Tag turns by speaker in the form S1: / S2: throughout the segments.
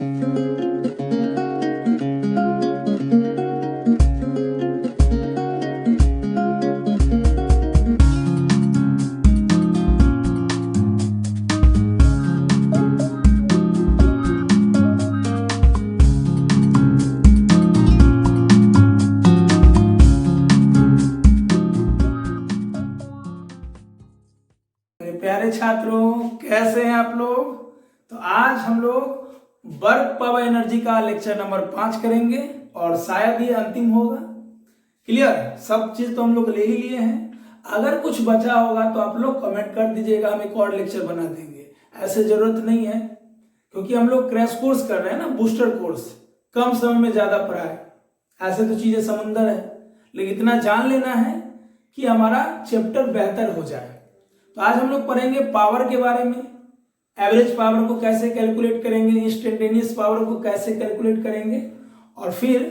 S1: प्यारे छात्रों, कैसे हैं आप लोग। तो आज हम लोग वर्क पावर एनर्जी का लेक्चर नंबर 5 करेंगे और शायद ये अंतिम होगा। क्लियर, सब चीज तो हम लोग ले ही लिए हैं। अगर कुछ बचा होगा तो आप लोग कमेंट कर दीजिएगा, हम एक और लेक्चर बना देंगे। ऐसे जरूरत नहीं है, क्योंकि हम लोग क्रैश कोर्स कर रहे हैं ना, बूस्टर कोर्स, कम समय में ज्यादा पढ़ाई। ऐसे तो चीजें समुंदर है, लेकिन इतना जान लेना है कि हमारा चैप्टर बेहतर हो जाए। तो आज हम लोग पढ़ेंगे पावर के बारे में। एवरेज पावर को कैसे कैलकुलेट करेंगे, इंस्टेंटेनियस पावर को कैसे कैलकुलेट करेंगे, और फिर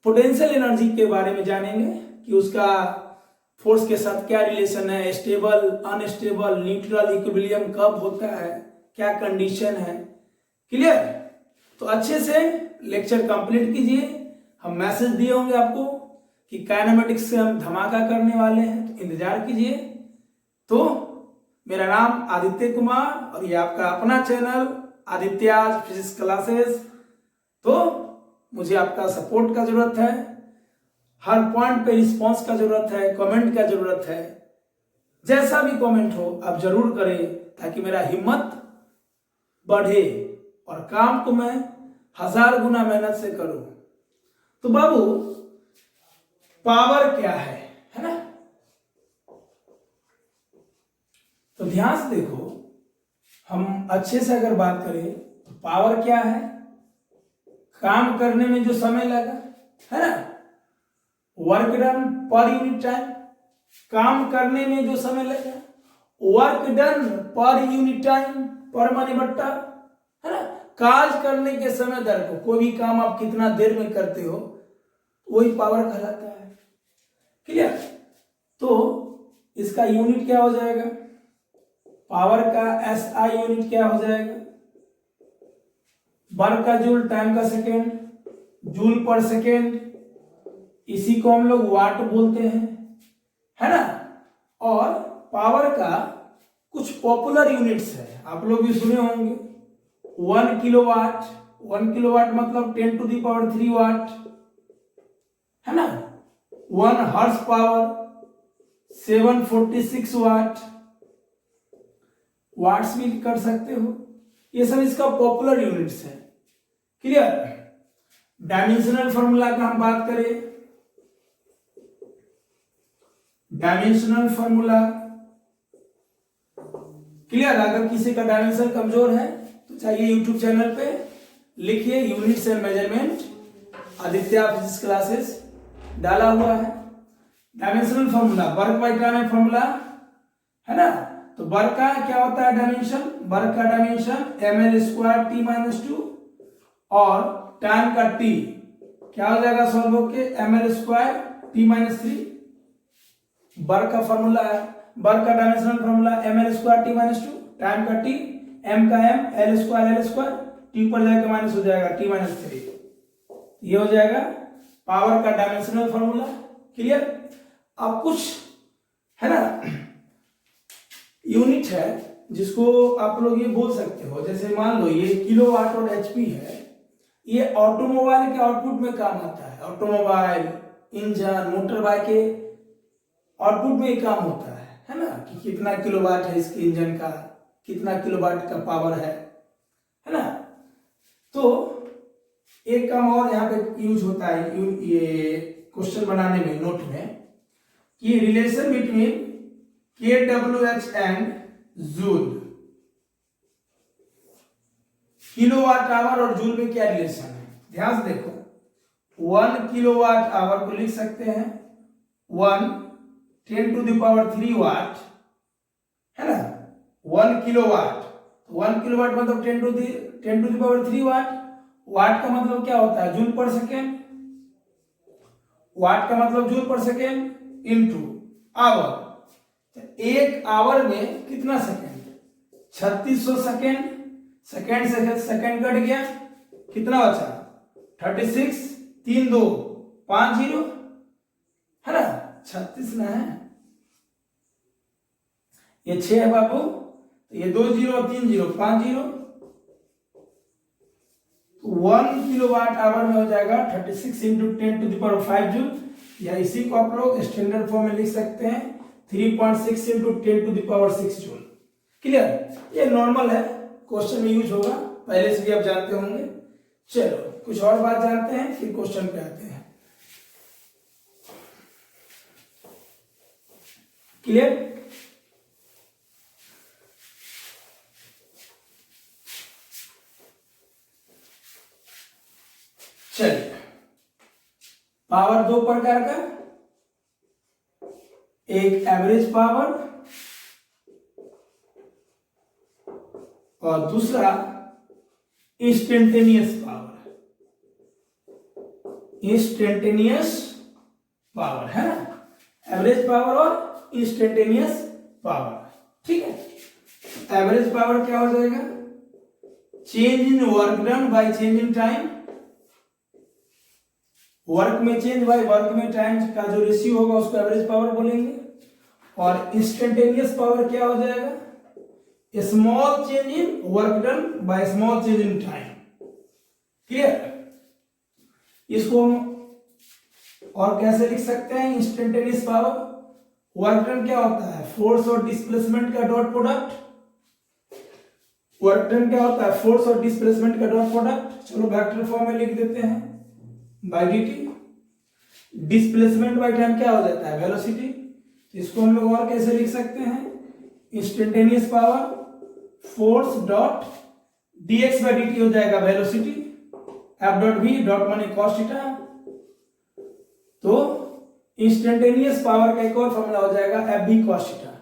S1: पोटेंशियल एनर्जी के बारे में जानेंगे कि उसका फोर्स के साथ क्या रिलेशन है, स्टेबल, अनस्टेबल, न्यूट्रल, इक्विलिब्रियम कब होता है, क्या कंडीशन है। क्लियर। तो अच्छे से लेक्चर कंप्लीट कीजिए। हम मैसेज दिए होंगे आपको कि काइनेमेटिक्स से हम धमाका करने वाले हैं, तो इंतजार कीजिए। तो मेरा नाम आदित्य कुमार और ये आपका अपना चैनल आदित्याज फिजिक्स क्लासेस। तो मुझे आपका सपोर्ट का जरूरत है, हर पॉइंट पे रिस्पांस का जरूरत है, कमेंट का जरूरत है। जैसा भी कमेंट हो आप जरूर करें, ताकि मेरा हिम्मत बढ़े और काम को मैं 1000 गुना मेहनत से करूं। तो बाबू, पावर क्या है ना। तो ध्यान से देखो, हम अच्छे से अगर बात करें तो पावर क्या है, काम करने में जो समय लगा है ना, work done per unit time, काम करने में जो समय लगा, work done per unit time पर माने बट्टा है ना। काज करने के समय दर को, कोई भी काम आप कितना देर में करते हो वही पावर कहलाता है। क्लियर। तो इसका यूनिट क्या हो जाएगा, पावर का SI यूनिट क्या हो जाएगा, वर्क का जूल, टाइम का सेकेंड, जूल पर सेकेंड। इसी को हम लोग वाट बोलते हैं, है ना। और पावर का कुछ पॉपुलर यूनिट्स है, आप लोग भी सुने होंगे। 1 किलोवाट, 1 किलोवाट मतलब 10⁻³ वाट, है ना। 1 हॉर्स पावर 746 वाट, वाट्स भी कर सकते हो। ये सब इसका पॉपुलर यूनिट्स है। क्लियर। डायमेंशनल फॉर्मूला का हम बात करें, डायमेंशनल फॉर्मूला। क्लियर। अगर किसी का डायमेंशन कमजोर है तो चाहिए यूट्यूब चैनल पे लिखिए units and measurement Aditya physics classes, डाला हुआ है। Dimensional formula, work by time formula है ना। तो वर्क का क्या होता है डायमेंशन, वर्क का डायमेंशन ml² t-2 और टाइम का t क्या हो जाएगा सॉल्व होके ml² t-3। वर्क का फॉर्मूला है, वर्क का dimensional formula ml² t-2, time का t, m का m, l² t पर जाकर माइनस हो जाएगा t-3। ये हो जाएगा पावर का डायमेंशनल फॉर्मूला। क्लियर। अब कुछ है ना यूनिट है जिसको आप लोग ये बोल सकते हो, जैसे मान लो ये किलोवाट और HP है। ये ऑटोमोबाइल के आउटपुट में काम आता है। ऑटोमोबाइल, इंजन, मोटर बाइक के आउटपुट में ये काम होता है ना, कि कितना किलोवाट है इसके इंजन का, कितना किलोवाट का पावर है ना। तो एक काम और यहाँ पे यूज होता है ये क्वेश्चन बनाने में, नोट में, कि relation between kWh and joule. Kilowatt hour और जूल में क्या रिलेशन है, ध्यान से देखो। 1 किलोवाट आवर को लिख सकते हैं 1 10⁻³ वाट, है ना। 1 किलोवाट, 1 किलोवाट मतलब 10⁻³ वाट। वाट का मतलब क्या होता है, जूल पर सेकेंड। वाट का मतलब जूल पर सेकेंड इनटू आवर। एक आवर में कितना सेकेंड, 3600 सेकेंड, सेकेंड से सेकेंड कट गया, कितना बचा 36, 3 2 5 0 है ना, 36 ना है, ये 6 है बाबू, तो ये 2 0 3 0 5 0, 1 किलोवाट आवर में हो जाएगा 36 इंटू 10⁵ जूल, या इसी को आप लोग स्टैंडर्ड फॉर्म में लिख सकते हैं 3.6 इंटू 10⁶ जूल। क्लियर, ये नॉर्मल है, क्वेश्चन में यूज होगा, पहले से भी आप जानते होंगे। चलो कुछ और बात जानते हैं फिर क्वेश्चन पे आते हैं। क्लियर, चलिए पावर दो प्रकार का, एक एवरेज पावर और दूसरा इंस्टेंटेनियस पावर। इंस्टेंटेनियस पावर है ना, एवरेज पावर और इंस्टेंटेनियस पावर, ठीक है। एवरेज पावर क्या हो जाएगा, change in work done by change in time, work में चेंज बाय वर्क में टाइम का जो रेशियो होगा उसको एवरेज पावर बोलेंगे। और इंस्टेंटेनियस पावर क्या हो जाएगा, small change in work done by small change in time. Clear, इसको हम और कैसे लिख सकते हैं, इंस्टेंटेनियस पावर, वर्क डन क्या होता है, फोर्स और डिस्प्लेसमेंट का डॉट प्रोडक्ट, वर्क डन क्या होता है, फोर्स और डिस्प्लेसमेंट का डॉट प्रोडक्ट। चलो वेक्टर फॉर्म में लिख देते हैं, by dt, displacement by time क्या हो जाता है, वेलोसिटी। इसको हम लोग और कैसे लिख सकते हैं, instantaneous power force dot dx by dt हो जाएगा velocity, f dot v dot माने cos थीटा। तो इंस्टेंटेनियस पावर का एक और फॉर्मूला हो जाएगा f v cos थीटा,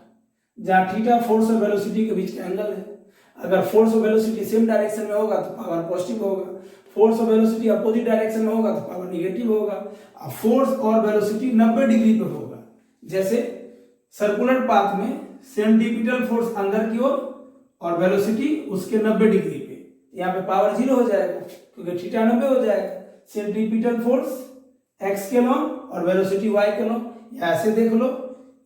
S1: जहां थीटा फोर्स और वेलोसिटी के बीच का एंगल है। अगर फोर्स और वेलोसिटी सेम डायरेक्शन में होगा तो पावर पॉजिटिव होगा, फोर्स और वेलोसिटी अपोजिट डायरेक्शन में होगा तो पावर नेगेटिव होगा। अब फोर्स और वेलोसिटी 90 डिग्री पे होगा, जैसे सर्कुलर पाथ में सेंट्रीपिटल फोर्स अंदर की ओर और वेलोसिटी उसके 90 डिग्री पे, यहाँ पे पावर 0 हो जाएगा क्योंकि थीटा 90 हो जाएगा। सेंट्रीपिटल फोर्स x के लॉन्ग और वेलोसिटी y के लॉन्ग, या ऐसे देख लो,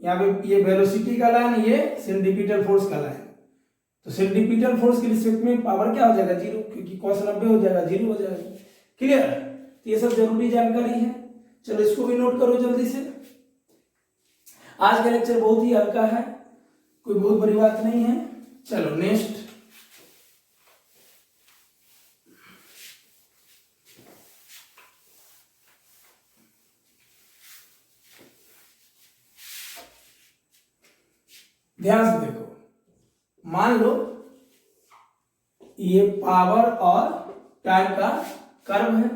S1: यहाँ पे ये वेलोसिटी का लाइन, ये सेंट्रीपिटल फोर्स का लाइन, तो सेंट्रीपिटल फोर्स के रिस्पेक्ट में पावर क्या हो जाएगा 0, क्योंकि cos 90 हो जाएगा 0 हो जाएगा। क्लियर, तो ये सब जरूरी जानकारी है, चलो इसको भी नोट करो जल्दी से। आज का लेक्चर बहुत ही हल्का है, कोई बहुत बड़ी बात नहीं है। चलो नेक्स्ट, ध्यान से देखो, मान लो ये पावर और टाइम का कर्व है,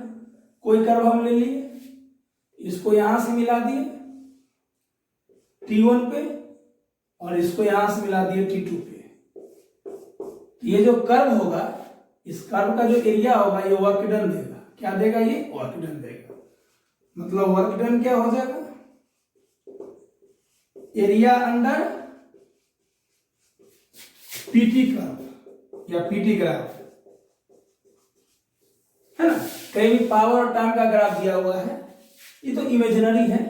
S1: कोई कर्व हम ले लिए, इसको यहां से मिला दिए T1 पे और इसको यहां से मिला दिए T2 पे। ये जो कर्व होगा, इस कर्व का जो एरिया होगा ये वर्क डन देगा। क्या देगा, ये वर्क डन देगा। मतलब वर्क डन क्या हो जाएगा, एरिया अंडर पीटी कर्व या पीटी ग्राफ, है ना। कहीं भी पावर और टाइम का ग्राफ दिया हुआ है, ये तो इमेजिनरी है,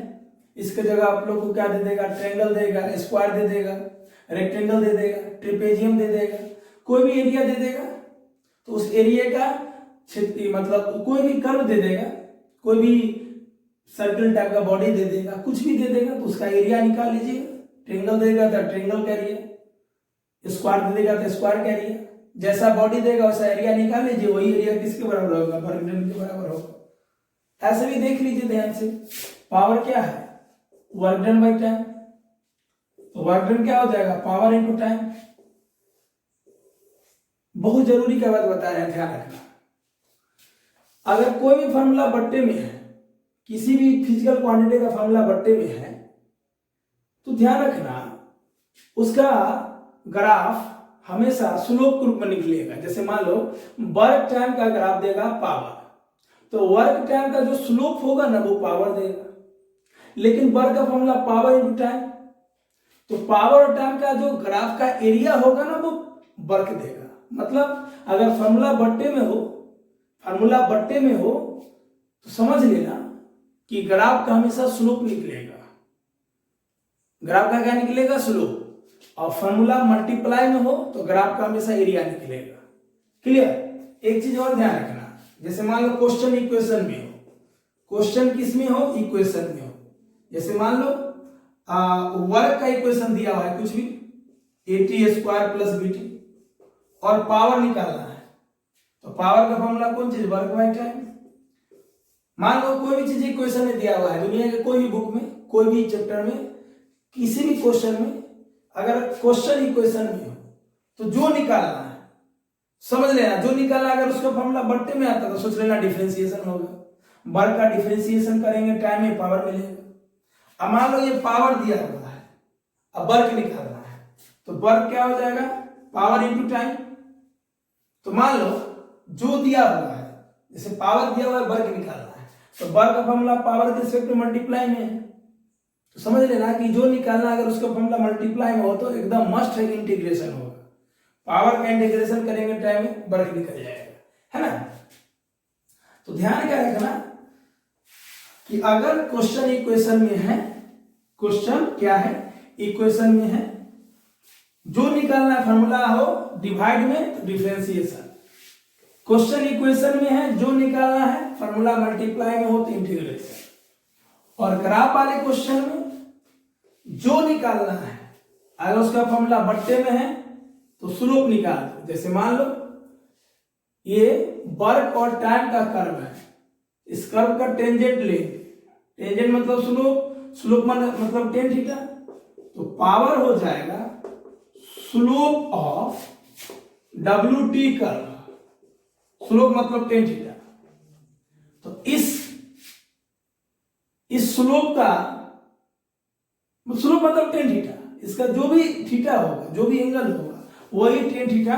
S1: इसके जगह आप लोग को क्या दे देगा, ट्रायंगल देगा, स्क्वायर दे देगा, रेक्टेंगल दे देगा, ट्रेपेजियम दे देगा, कोई भी एरिया दे देगा। तो उस एरिया का क्षेत्र, मतलब कोई भी कर्व दे देगा, कोई भी सर्कल टाइप का बॉडी दे देगा, कुछ भी दे देगा, तो उसका एरिया निकाल लीजिएगा। ट्रायंगल देगा तो ट्रायंगल का एरिया, स्क्वायर दे देगा तो स्क्वायर का एरिया, जैसा बॉडी देगा वैसा एरिया निकाल लीजिए, वही एरिया किसके बराबर होगा, वर्क डन के बराबर होगा। ऐसे भी देख लीजिए ध्यान से, पावर क्या है, वर्क डन बाय टाइम, तो वर्क डन क्या हो जाएगा, पावर इनटू टाइम। बहुत जरूरी का बात बता रहे हैं, ध्यान रखना। अगर कोई भी फॉर्मूला बट्टे में है, किसी भी फिजिकल क्वांटिटी का फॉर्मूला बट्टे में है, तो ध्यान रखना उसका ग्राफ हमेशा स्लोप के रूप में निकलेगा। जैसे मान लो वर्क टाइम का ग्राफ देगा पावर, तो वर्क टाइम का जो स्लोप होगा ना वो पावर देगा। लेकिन वर्क का फॉर्मूला पावर इनटू टाइम, तो पावर और टाइम का जो ग्राफ का एरिया होगा ना वो वर्क देगा। मतलब अगर फार्मूला बट्टे में हो, तो समझ लेना कि ग्राफ का हमेशा स्लोप निकलेगा। ग्राफ का क्या निकलेगा? स्लोप। और फार्मूला मल्टीप्लाई में हो तो ग्राफ का हमेशा एरिया निकलेगा। क्लियर? एक चीज और ध्यान रखना, जैसे मान लो क्वेश्चन इक्वेशन में हो, क्वेश्चन किस में हो? इक्वेशन में हो। जैसे मान लो वर्क का इक्वेशन दिया हुआ है कुछ भी, AT² प्लस BT, और पावर निकालना है, तो पावर का फॉर्मूला कौन चीज? Work by time. मान लो कोई भी चीज इक्वेशन में दिया हुआ है, दुनिया के कोई भी बुक में, कोई भी चैप्टर में, किसी भी क्वेश्चन में, अगर क्वेश्चन इक्वेशन में हो तो जो निकालना है, समझ लेना, जो निकालना अगर उसका फॉर्मूला बट्टे में आता तो सोच लेना डिफरेंशिएशन होगा। वर्क का डिफरेंशिएशन करेंगे, टाइम में पावर मिलेगा। अब मान लो ये पावर दिया हुआ है, अब वर्क निकालना है, तो वर्क क्या हो जाएगा? Power into time. तो मान लो जो दिया हुआ है, जैसे पावर दिया हुआ है, वर्क निकालना है, तो वर्क का फॉर्मूला पावर के रिस्पेक्ट में मल्टीप्लाई में है। तो समझ लेना कि जो निकालना अगर उसका फॉर्मूला मल्टीप्लाई में हो तो एकदम मस्ट है कि इंटीग्रेशन होगा। पावर का इंटीग्रेशन करेंगे टाइम में, वर्क निकल जाएगा, है ना। तो ध्यान क्या रखना कि अगर क्वेश्चन इक्वेशन में है, क्वेश्चन क्या है? इक्वेशन में है, जो निकालना फॉर्मूला हो डिवाइड में तो डिफरेंशिएशन। क्वेश्चन इक्वेशन में है, जो निकालना है फॉर्मूला मल्टीप्लाई में हो तो इंटीग्रेशन। और ग्राफ वाले क्वेश्चन में जो निकालना है अगर उसका फॉर्मूला बट्टे में है तो स्लोप निकाल दो। जैसे मान लो ये वर्क और टाइम का कर्व है, इस कर्व का टेंजेंट ले, टेंजेंट मतलब स्लोप, स्लोप मतलब टेन थीटा, तो पावर हो जाएगा slope of WT curve, slope मतलब टेन थीटा। तो इस स्लोप का स्लोप मतलब टेन थीटा, इसका जो भी थीटा होगा, जो भी एंगल होगा, वही टेन थीटा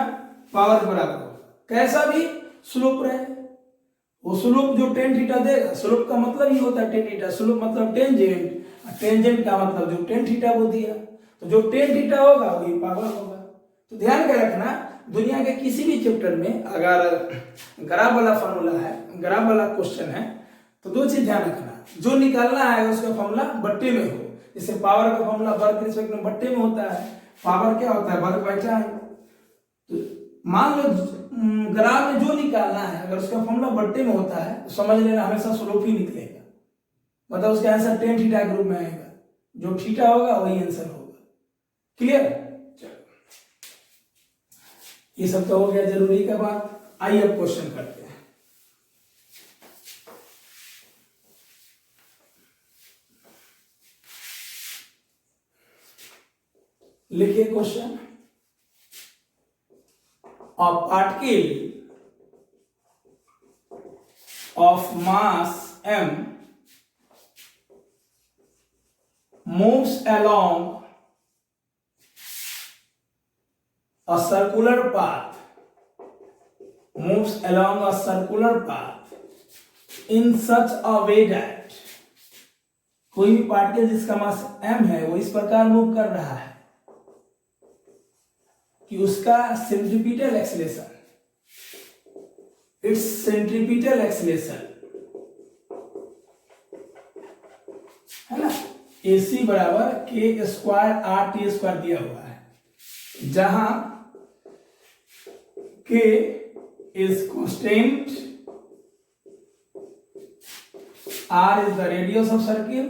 S1: पावर बराबर होगा। कैसा भी स्लोप रहे, वो स्लोप जो टेन थीटा देगा, स्लोप का मतलब ही होता है टेन थीटा, स्लोप मतलब टेंजेंट, टेंजेंट का मतलब जो टेन थीटा वो दिया, तो जो टेन थीटा होगा वही पावर होगा। तो ध्यान क्या रखना, दुनिया के किसी भी चैप्टर में अगर ग्राफ वाला फॉर्मूला है, ग्राफ वाला क्वेश्चन है, तो दो चीज ध्यान रखना, जो निकालना है उसका फॉर्मूला बट्टे में हो। जैसे पावर का फॉर्मूला वर्क के रिस्पेक्ट में बट्टे में होता है, पावर क्या होता है? Work by time. तो मान लो ग्राफ में जो निकालना है अगर उसका फॉर्मूला बट्टे में होता है तो समझ लेना हमेशा स्लोप ही निकलेगा, मतलब उसका आंसर टेन थीटा ग्रुप में आएगा, जो थीटा होगा वही आंसर होगा। क्लियर? चलो, ये सब तो हो गया जरूरी का बात। आइए अब क्वेश्चन करते हैं। लिखिए question, a particle of mass m moves along a circular path, in such a way that कोई भी पार्टिकल जिसका मास m है वो इस प्रकार मूव कर रहा है कि उसका centripetal acceleration, it's centripetal acceleration है ना, AC बराबर K² RT² दिया हुआ है, जहां K is constant, R is the radius of circle,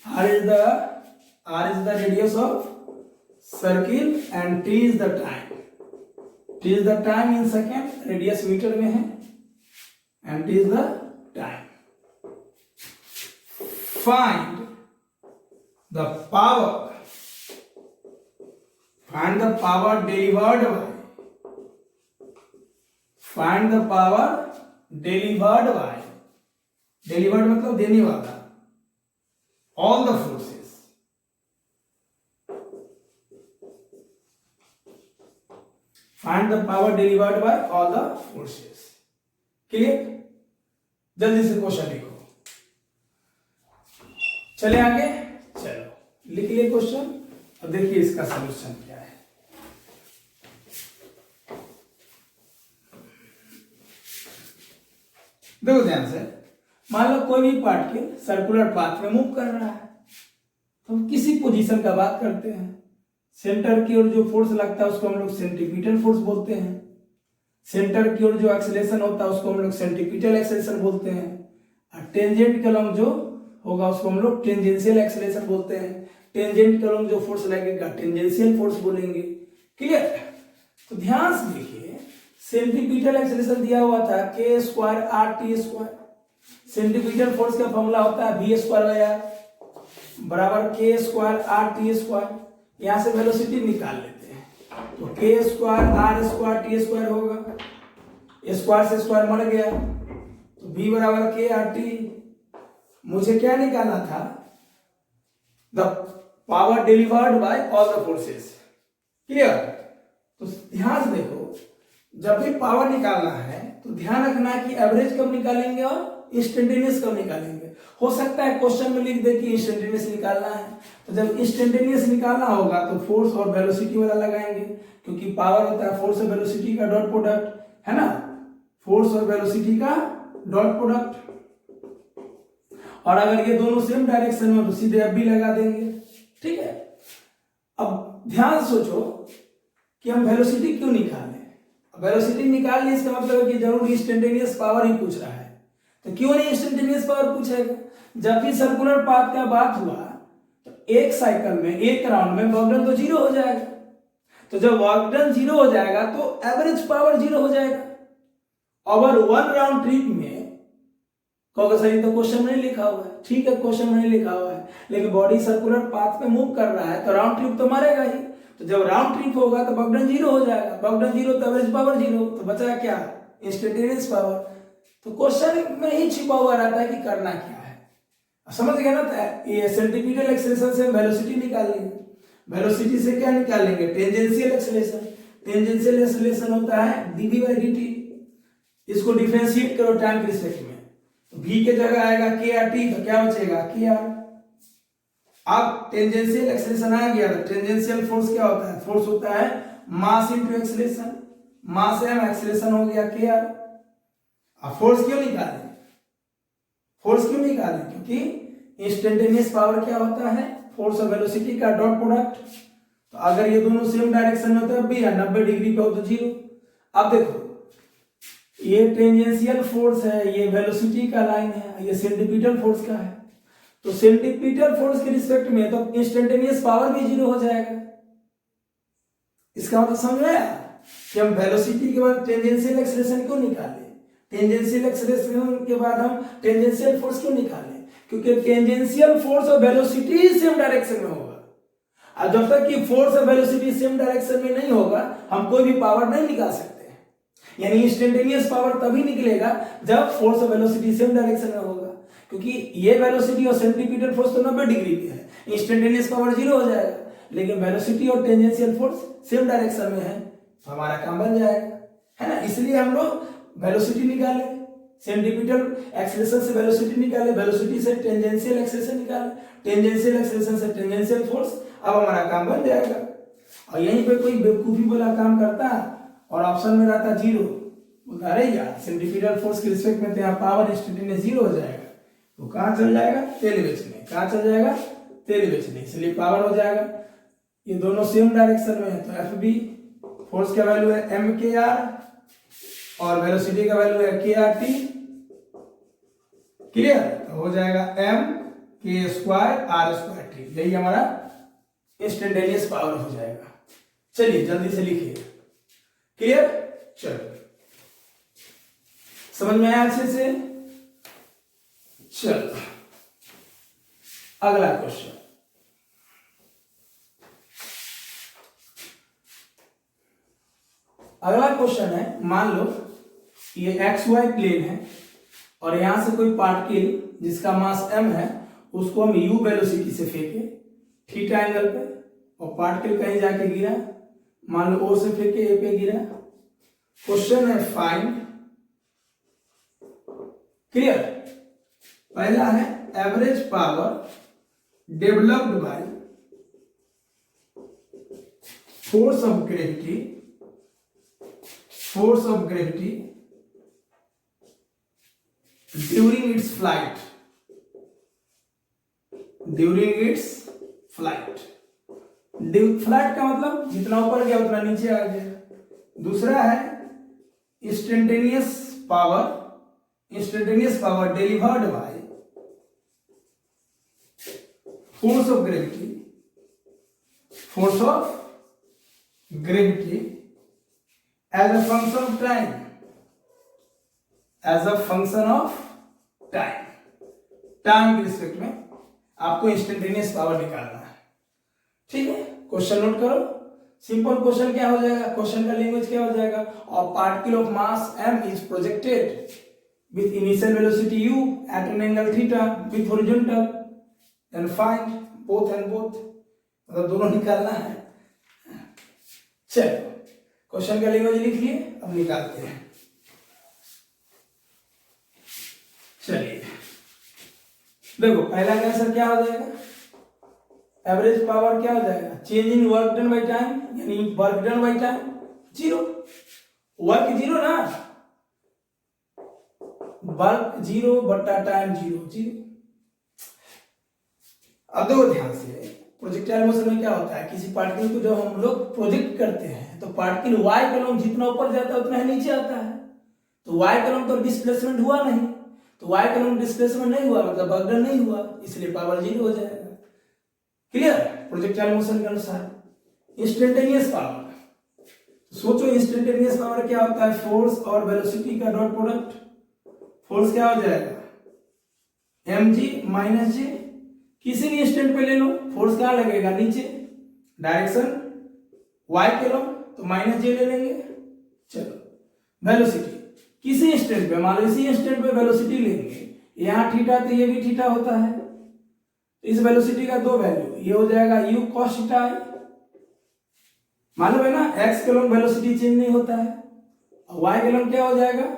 S1: R is the radius of circle and T is the time. T is the time in second, radius metre में है, and T is the time. Find the power delivered by. Find the power delivered by. Delivered मतलब देने वाला. All the forces. Find the power delivered by all the forces. Clear? जल्दी से question लिखो। चले आगे, चलो लिख लिए क्वेश्चन। अब देखिए इसका सॉल्यूशन क्या है। देखो ध्यान से, मान लो कोई भी पार्टिकल सर्कुलर पाथ में मूव कर रहा है, तो हम किसी पोजीशन का बात करते हैं। सेंटर की ओर जो फोर्स लगता है उसको हम लोग सेंट्रीपिटल फोर्स बोलते हैं। सेंटर की ओर जो एक्सेलरेशन होता है उसको हम लोग सेंट्रीपिटल एक्सेलरेशन बोलते हैं। और टेंजेंट के अलोंग जो होगा उसको हम लोग टेंजेंशियल एक्सेलरेशन बोलते हैं। टेंजेंट के अलोंग जो फोर्स लगेगा टेंजेंशियल फोर्स बोलेंगे। क्लियर? तो ध्यान से देखिए, सेंट्रीपिटल एक्सेलरेशन दिया हुआ था k square r t square. Centripetal force का फॉर्मूला होता है v स्क्वायर बाय r बराबर k square r t square. यहां से वेलोसिटी निकाल लेते हैं, तो k square r square t square होगा, स्क्वायर से स्क्वायर मर गया, तो v बराबर k r t। मुझे क्या निकालना था? The power delivered bye all the forces. Clear? तो ध्यान से देखो, जब भी पावर निकालना है तो ध्यान रखना कि एवरेज कब निकालेंगे और इंस्टेंटेनियस कब निकालेंगे। हो सकता है क्वेश्चन में लिख दे कि इंस्टेंटेनियस निकालना है, तो जब इंस्टेंटेनियस निकालना होगा तो फोर्स और वेलोसिटी वाला लगाएंगे, क्योंकि पावर होता है फोर्स और वेलोसिटी का डॉट प्रोडक्ट, है ना? फोर्स और वेलोसिटी का डॉट प्रोडक्ट। और अगर ये दोनों सेम डायरेक्शन में तो सीधे अब भी लगा देंगे। ठीक है? अब ध्यान सोचो कि हम वेलोसिटी क्यों निकालें। वेलोसिटी निकाल ली, इसका मतलब है कि जरूर इंस्टेंटेनियस पावर ही पूछ रहा है। तो क्यों नहीं इंस्टेंटेनियस पावर पूछेगा? जब भी सर्कुलर पाथ का बात हुआ तो एक साइकिल में, एक राउंड में वर्क डन तो 0 हो जाएगा। तो जब वर्क डन 0 हो जाएगा तो एवरेज पावर 0 हो जाएगा। ओवर वन राउंड ट्रिप में कहोगे सर ये तो क्वेश्चन में नहीं लिखा हुआ है। ठीक है, क्वेश्चन में नहीं लिखा हुआ है, लेकिन बॉडी सर्कुलर पाथ पे मूव कर रहा है तो राउंड ट्रिप तो मारेगा ही। तो जब राउंड ट्रिप होगा तो वर्क डन 0 हो जाएगा, वर्क डन 0 तो एवरेज पावर 0, तो बचा क्या? Instantaneous power. तो क्वेश्चन में ही छिपा हुआ रहता है कि करना क्या है। समझ गए ना? ये सेंट्रीपिटल एक्सेलरेशन से वेलोसिटी निकालेंगे, वेलोसिटी से क्या निकालेंगे? Tangential acceleration. टेंजेंशियल एक्सेलरेशन होता है dv बाई dt। इसको डिफरेंशिएट करो टाइम के रिस्पेक्ट में, तो v के जगह आएगा krt, तो क्या बचेगा? kr। अब टेंजेंशियल एक्सेलरेशन आ गया, तो टेंजेंशियल फोर्स क्या होता है? फोर्स होता है मास इनटू एक्सेलरेशन, मास m, एक्सेलरेशन हो गया kr। अब फोर्स क्यों निकालें? फोर्स क्यों निकालें? क्योंकि इंस्टेंटेनियस पावर क्या होता है? फोर्स और वेलोसिटी का डॉट प्रोडक्ट। तो अगर ये दोनों सेम डायरेक्शन में होता है भी, 90 डिग्री पे हो तो 0। अब देखो, ये टेंजेंशियल फोर्स है, ये वेलोसिटी का लाइन है, ये सेंट्रीपिटल फोर्स का है। तो सेंट्रीपिटल फोर्स के रिस्पेक्ट में तो इंस्टेंटेनियस पावर भी 0 हो जाएगा। इसका मतलब समझ में आया कि हम वेलोसिटी के बाद टेंजेंशियल एक्सेलरेशन क्यों निकालें? टेंजेंशियल एक्सेलरेशन के बाद हम टेंजेंशियल फोर्स क्यों निकालें? क्योंकि टेंजेंशियल फोर्स और वेलोसिटी सेम डायरेक्शन में होगा। और जब तक कि फोर्स और वेलोसिटी सेम डायरेक्शन में नहीं होगा हम कोई भी पावर नहीं निकाल सकते। यानी इंस्टेंटेनियस पावर तभी निकलेगा जब फोर्स और वेलोसिटी सेम डायरेक्शन में होगा, क्योंकि ये वेलोसिटी और सेंट्रीपिटल फोर्स तो 90 डिग्री पे है, इंस्टेंटेनियस पावर 0 हो जाएगा। लेकिन वेलोसिटी और टेंजेंशियल फोर्स सेम डायरेक्शन में है, तो हमारा काम बन जाएगा, है ना? इसलिए हम लोग वेलोसिटी निकाले, सेंट्रीपिटल एक्सेलरेशन से वेलोसिटी निकाले, वेलोसिटी से टेंजेंशियल एक्सेलरेशन निकाले, टेंजेंशियल एक्सेलरेशन से टेंजेंशियल फोर्स। अब हमारा काम बन जाएगा। और यहीं पे कोई बेवकूफी वाला काम करता और ऑप्शन में रहता 0, बोलता अरे यार सेंट्रीपिटल फोर्स के रिस्पेक्ट में तो यहाँ पावर इंस्टेंटेनियस 0 हो जाएगा, तो कहाँ चल जाएगा? तेल बेचने। कहाँ चल जाएगा? तेल बेचने। इसलिए पावर हो जाएगा, ये दोनों सेम डायरेक्शन में है, तो एफ बी, फोर्स का वैल्यू है एम के आर और वेलोसिटी का वैल्यू है के आर टी। क्लियर? तो हो जाएगा एम के स्क्वायर आर स्क्वायर टी, यही हमारा इंस्टेंटेनियस पावर हो जाएगा। चलिए जल्दी से लिखिए। क्लियर? चलो, समझ में आया अच्छे से? चलो अगला क्वेश्चन। अगला क्वेश्चन है, मान लो ये एक्स वाई प्लेन है और यहां से कोई पार्टिकल जिसका मास m है उसको हम u वेलोसिटी से फेंके थीटा एंगल पे, और पार्टिकल कहीं जाके गिरा, मान लो o से फेंके a पे गिरा। क्वेश्चन है फाइंड। क्लियर? पहला है average power developed by force of gravity during its flight flight का मतलब जितना ऊपर गया उतना नीचे आ गया। दूसरा है instantaneous power delivered by force of gravity as a function of time के रिस्पेक्ट में आपको इंस्टेंटेनियस पावर निकालना है। ठीक है, क्वेश्चन नोट करो। सिंपल क्वेश्चन क्या हो जाएगा, क्वेश्चन का लैंग्वेज क्या हो जाएगा, a particle of mass m is projected with initial velocity u at an angle theta with horizontal and find both मतलब दोनों निकालना है। चलो क्वेश्चन का लैंग्वेज लिख लिए, अब निकालते हैं। चलिए देखो, पहला आंसर क्या हो जाएगा, एवरेज पावर क्या हो जाएगा, change in work done by time, यानी work done by time zero, work zero ना, वर्क जीरो बट्टा टाइम जीरो। अब देखो ध्यान से, प्रोजेक्टाइल मोशन में क्या होता है, किसी पार्टिकल को जब हम लोग प्रोजेक्ट करते हैं तो पार्टिकल y कॉलम जितना ऊपर जाता है उतना ही नीचे आता है, तो y कॉलम तो डिस्प्लेसमेंट हुआ नहीं, तो y कॉलम डिस्प्लेसमेंट नहीं हुआ मतलब वर्क डन नहीं हुआ, इसलिए पावर जीरो हो जाएगा। क्लियर, प्रोजेक्टाइल मोशन के अनुसार। इंस्टेंटेनियस पावर, सोचो इंस्टेंटेनियस पावर क्या होता है, फोर्स और वेलोसिटी का डॉट प्रोडक्ट। फोर्स क्या हो जाएगा, mg माइनस जे, किसी भी इंस्टेंट पे ले लो, फोर्स कहां लगेगा, नीचे, डायरेक्शन y के लो तो माइनस जे ले लेंगे। चलो वेलोसिटी, किसी इंस्टेंट पे, मान लो इसी इंस्टेंट पे वेलोसिटी लेंगे, यहां थीटा तो ये भी थीटा होता है, तो इस वेलोसिटी का दो वैल्यू, ये हो जाएगा u cos थीटा i, मालूम है ना, x के लोग वेलोसिटी चेंज नहीं होता है, और y के लोग क्या हो जाएगा,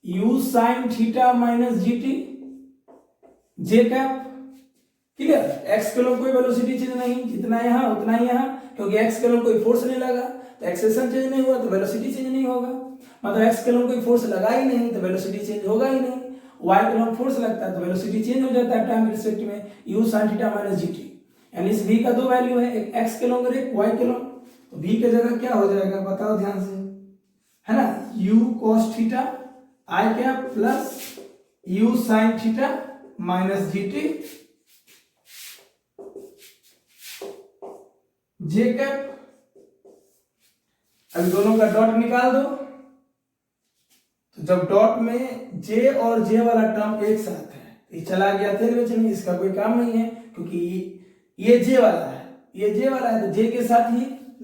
S1: u sin theta minus gt j cap. Clear, x के लोग कोई वेलोसिटी चेंज नहीं, जितना यहां उतना ही यहां, क्योंकि x के लोग कोई फोर्स नहीं लगा तो एक्सेलेरेशन चेंज नहीं हुआ तो वेलोसिटी चेंज नहीं होगा, मतलब x के लोग कोई फोर्स लगा ही नहीं तो वेलोसिटी चेंज होगा ही नहीं। y के लोग फोर्स लगता है तो वेलोसिटी चेंज हो जाता है टाइम के रिस्पेक्ट में, u sin theta minus gt, यानी इस v का दो वैल्यू है, एक x के लोग और एक y के लोग, तो v के जगह क्या हो जाएगा बताओ ध्यान से, है ना, u cos theta i cap plus u sin theta minus gt j cap. अब दोनों का डॉट निकाल दो, तो जब डॉट में j और j वाला टर्म एक साथ है, ये चला गया तेरे में, इसका कोई काम नहीं है, क्योंकि ये j वाला है, ये j वाला है, तो j के साथ ही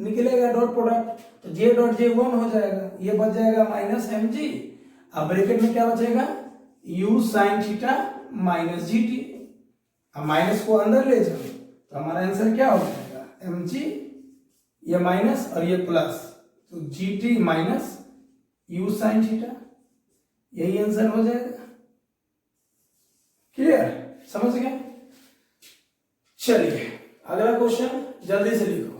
S1: निकलेगा डॉट प्रोडक्ट, तो j डॉट j 1 हो जाएगा, ये बच जाएगा माइनस mg, अब ब्रैकेट में क्या बचेगा, u sin theta minus gt, अब माइनस को अंदर ले जाओ तो हमारा आंसर क्या हो जाएगा, mg, ये माइनस और ये प्लस, तो gt minus u sin theta, यही आंसर हो जाएगा। क्लियर, समझ गए। चलिए अगला क्वेश्चन जल्दी से लिखो।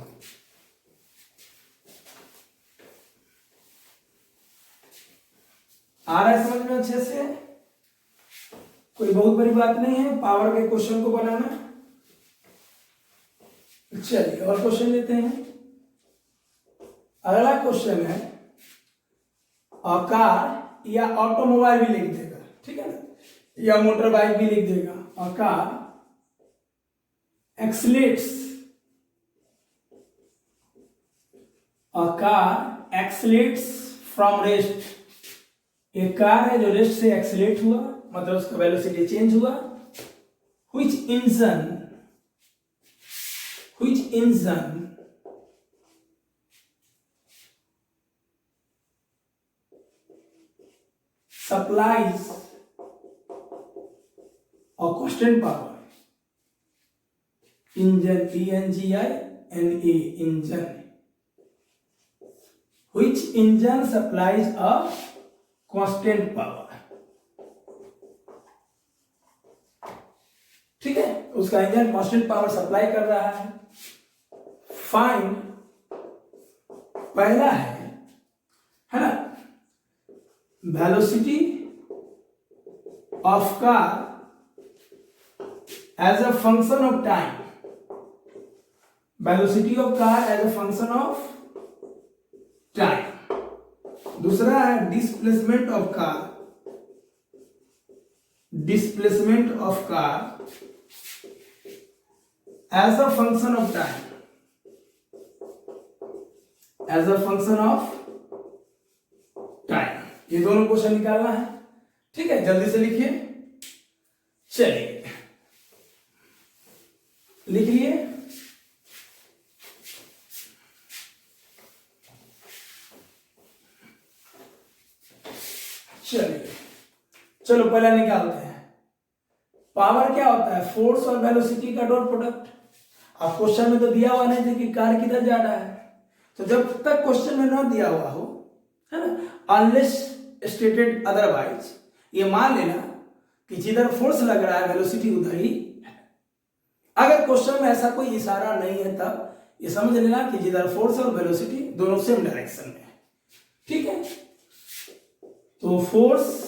S1: आ रहा है समझ में अच्छे से, कोई बहुत बड़ी बात नहीं है पावर के क्वेश्चन को बनाना। चलिए और क्वेश्चन लेते हैं। अगला क्वेश्चन है, कार या ऑटोमोबाइल भी लिख देगा, ठीक है ना, या मोटर बाइक भी लिख देगा, और कार एक्सलेट्स, फ्रॉम रेस्ट, एक कार है जो रेस्ट से एक्सलेट हुआ, मतलब उसका वेलोसिटी चेंज हुआ, which engine supplies a constant power, engine, E-N-G-I-N-E, engine, which engine supplies a constant power, ठीक है, उसका इंजन कांस्टेंट पावर सप्लाई कर रहा है। फाइंड पहला है ना, velocity of car as a function of time, velocity of car as a function of time. दूसरा है displacement of car, displacement of car as a function of time, as a function of time. ये दोनों question निकालना है, ठीक है, जल्दी से लिखिए। चलिए लिख लिए। चलिए चलो पहला निकालते हैं। पावर क्या होता है? फोर्स और वेलोसिटी का डॉट प्रोडक्ट। अब क्वेश्चन में तो दिया हुआ नहीं था कि कार किधर जा रहा है, तो जब तक क्वेश्चन में ना दिया हुआ हो, है ना, अनलेस स्टेटेड अदरवाइज, ये मान लेना कि जिधर फोर्स लग रहा है वेलोसिटी उधर ही है। अगर क्वेश्चन में ऐसा कोई इशारा नहीं है तब ये समझ लेना कि जिधर फोर्स और वेलोसिटी दोनों सेम डायरेक्शन में है, ठीक है। तो फोर्स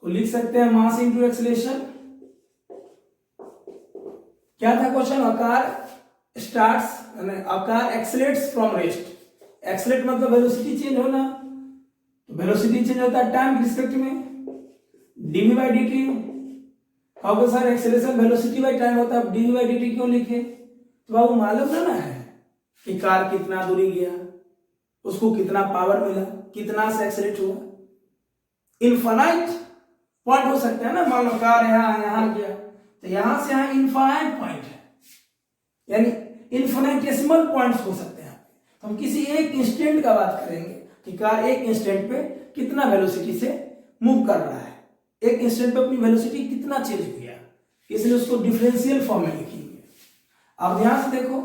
S1: को लिख सकते हैं मास इंटू एक्सीलरेशन। क्या था क्वेश्चन? अकार स्टार्ट्स, अकार एक्सीलरेट्स फ्रॉम रेस्ट। एक्सीलरेट मतलब वेलोसिटी चेंज होना, तो वेलोसिटी चेंज होता है टाइम के रिस्पेक्ट में, डीवी बाई डी टी। कहोगे sir acceleration velocity by time होता है, डीवी बाई डी टी क्यों लिखे? तो बाबू मालूम ना है कि कार कितना दूरी गया, उसको कितना पावर मिला, कितना से एक्सीलरेट हुआ। इनफाइनाइट पॉइंट हो सकते हैं ना, मान लो कार यहां गया, तो यहां से यहां इनफाइनाइट पॉइंट है, यानी इनफाइनाइटेसिमल पॉइंट्स हो सकते हैं। तो हम किसी एक इंस्टेंट का बात करेंगे कि कार एक इंस्टेंट पे कितना वेलोसिटी से मूव कर रहा है, एक इंस्टेंट पे अपनी वेलोसिटी कितना चेंज किया, इसलिए उसको डिफरेंशियल फॉर्म में लिखेंगे। अब ध्यान से देखो,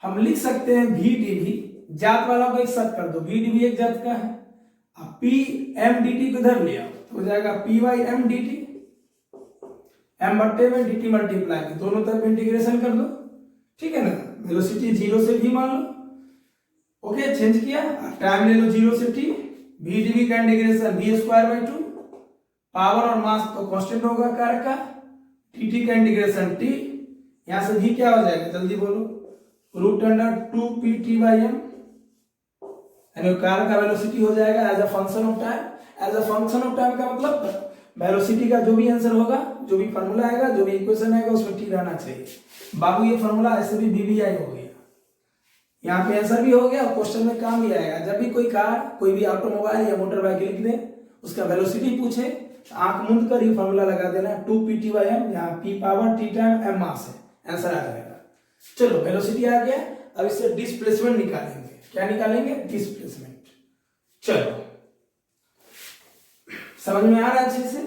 S1: हम लिख सकते हैं वी डी वी, जात वाला को एक साथ कर दो, वी डी वी एक जात का है। अब पी एम डी टी को इधर ले आओ तो हो जाएगा P Y M D T, M बट्टे में डी टी मल्टीप्लाई, दोनों तरफ इंटीग्रेशन कर दो, ठीक है ना। वेलोसिटी 0 से v मान लो, ओके, चेंज किया, टाइम ले लो 0 से t, वी डी वी का integration v square by 2, power और मास तो कांस्टेंट होगा कार का, टी टी का इंटीग्रेशन t, यहां से v क्या हो जाएगा जल्दी बोलो, root under 2 P T by M, यानी कार का वेलोसिटी हो जाएगा as a function of time. As a function of time का मतलब वेलोसिटी का जो भी आंसर होगा, जो भी फॉर्मूला आएगा, जो भी इक्वेशन आएगा, उसमें टी रहना चाहिए। बाबू ये फॉर्मूला ऐसे भी बीबीआई हो गया, यहाँ पे आंसर भी हो गया, क्वेश्चन में काम भी आएगा। जब भी कोई कार, कोई भी ऑटोमोबाइल या मोटर बाइक लिख दे, उसका वेलोसिटी पूछे, आंख मूंद कर ये फॉर्मूला लगा देना, 2 पी टी बाई एम, यहाँ P power, T time, M mass है, आंसर आ जाएगा। चलो वेलोसिटी आ गया, अब इससे डिस्प्लेसमेंट निकालेंगे। क्या निकालेंगे? डिस्प्लेसमेंट। चलो समझ में आ रहा है अच्छे से?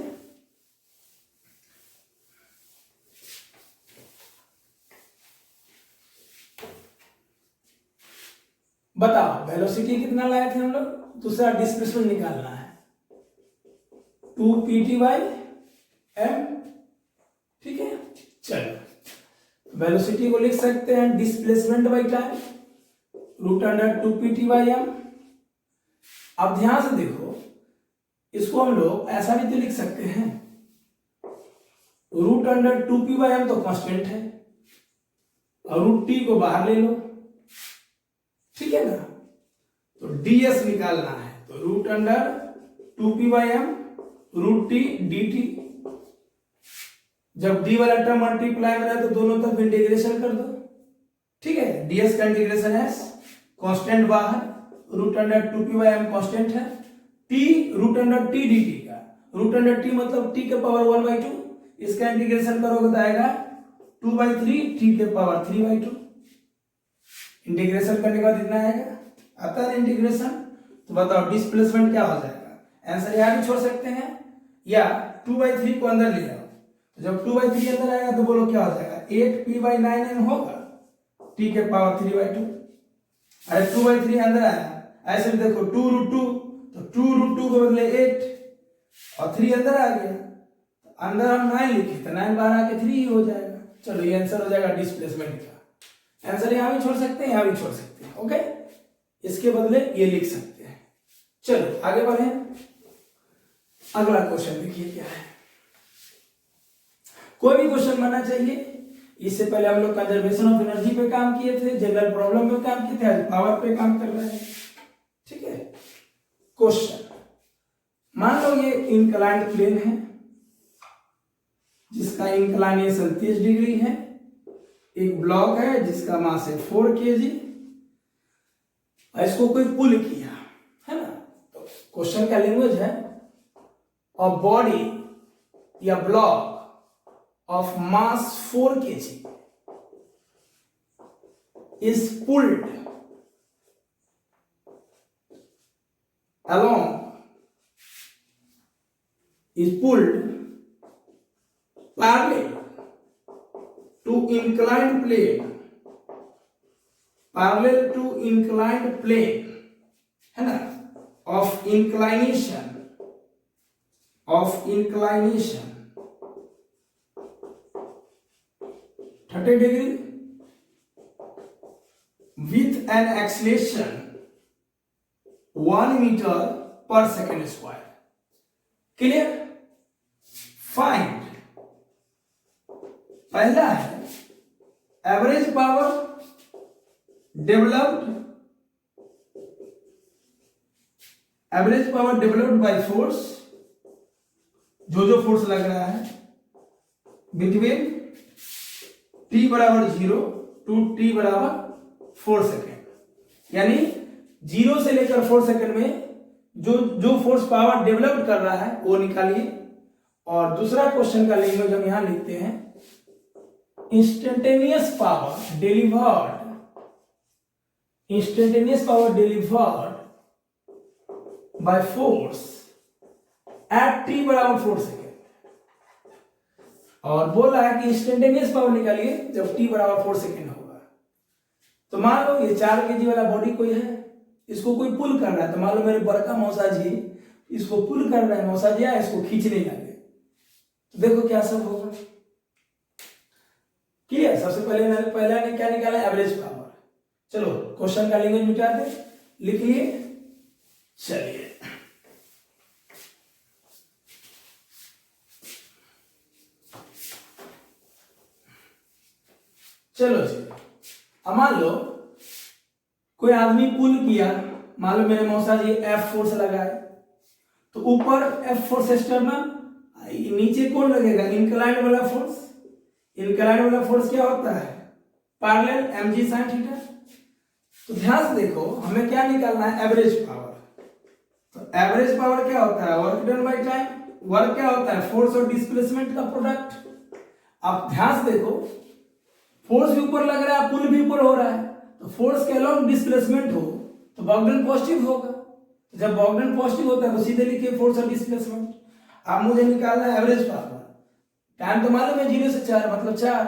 S1: बताओ वेलोसिटी कितना लाए थे हम लोग, दूसरा डिस्प्लेसमेंट निकालना है, 2 पी टी बाई एम, ठीक है। चलो वेलोसिटी को लिख सकते हैं displacement by time, root under 2 P T by M. अब ध्यान से देखो, इसको हम लोग ऐसा भी तो लिख सकते हैं, root under 2 P by M तो कांस्टेंट है, और रूट टी को बाहर ले लो, ठीक है ना। तो ds निकालना है, तो root under 2 P by M root T D T. जब d वाला टर्म मल्टीप्लाई में रहे तो दोनों तरफ इंटीग्रेशन कर दो, ठीक है। ds का इंटीग्रेशन है, कांस्टेंट बाहर, root under 2 P by M constant है, t root under T D T का, रूट अंडर टी मतलब t के पावर 1/2, इसका इंटीग्रेशन करोगे तो आएगा 2/3 t के पावर 3/2। इंटीग्रेशन करने के बाद इतना आएगा, आता है इंटीग्रेशन। तो बताओ डिस्प्लेसमेंट क्या हो जाएगा? आंसर यहां भी छोड़ सकते हैं, या 2/3 को अंदर ले आओ, तो जब 2/3 अंदर आएगा तो बोलो क्या हो जाएगा, 8p/9n होगा, t के पावर 3/2। अरे 2/3 अंदर आया, ऐसे भी देखो 2 रूट 2, तो 2 रूट 2 के बदले 8 और 3 अंदर आ गया, तो अंदर हम 9 लिखे तो 9 बाहर आके 3 ही हो जाएगा। चलो ये आंसर हो जाएगा डिस्प्लेसमेंट का। आंसर यहां भी छोड़ सकते हैं, यहां भी छोड़ सकते हैं, ओके। इसके बदले ये लिख सकते हैं। चलो आगे बढ़े, अगला क्वेश्चन देखिए क्या है। कोई भी क्वेश्चन बनना चाहिए। इससे पहले हम लोग कंजर्वेशन ऑफ एनर्जी पे काम किए थे, जनरल प्रॉब्लम पे काम किए थे, आज पावर पे काम कर रहे हैं। ठीक है, क्वेश्चन मान लो ये इंक्लाइंड प्लेन है जिसका इंक्लाइनेशन 30 डिग्री है, एक ब्लॉक है जिसका मास है 4 kg, इसको कोई पुल किया है ना। तो क्वेश्चन का लैंग्वेज है अ बॉडी या block of mass 4 kg is pulled parallel to inclined plane है ना, of inclination 30 degree with an acceleration 1 meter per second square. Clear? Find पहला है average power developed by force, जो force लग रहा है बिटवीन t बराबर 0 टू t बराबर 4 सेकेंड, यानी 0 से लेकर 4 सेकेंड में जो फोर्स पावर डेवलप कर रहा है वो निकालिए। और दूसरा क्वेश्चन का लैंग्वेज हम यहां लिखते हैं instantaneous power delivered by force at t बराबर 4 सेकेंड। और बोल रहा है कि इंस्टेंटेनियस पावर निकालिए जब t बराबर 4 सेकेंड होगा। तो मान लो ये 4 kg वाला बॉडी कोई है, इसको कोई पुल कर रहा है। तो मान लो मेरे बड़का मौसा जी इसको पुल कर रहे हैं, मौसा जी इसको खींचने लगे, तो देखो क्या सब होगा। क्लियर? सबसे पहले ने क्या निकाला, एवरेज पावर। चलो क्वेश्चन का लैंग्वेज मिटा दे, लिख लिए। चलिए चलो जी, अब मान लो कोई आदमी पुल किया, मान लो मेरे मौसा जी F फोर्स लगाए, तो ऊपर F फोर्स एक्सटर्नल, नीचे कौन लगेगा, इंक्लाइंड वाला फोर्स। इंक्लाइंड वाला फोर्स क्या होता है, पैरेलल mg sin थीटा। तो ध्यान से देखो हमें क्या निकालना है, एवरेज पावर। तो एवरेज पावर क्या होता है, work done by time. Work क्या होता है, फोर्स और डिस्प्लेसमेंट का प्रोडक्ट। अब ध्यान से देखो फोर्स भी ऊपर लग रहा है, पुल भी ऊपर हो रहा है, तो फोर्स के अलोंग डिस्प्लेसमेंट हो तो वर्क डन पॉजिटिव होगा। तो जब वर्क डन पॉजिटिव होता है तो सीधे लिखिए फोर्स और डिस्प्लेसमेंट। अब मुझे निकालना है एवरेज पावर। टाइम तो मालूम है 0 से 4 मतलब 4,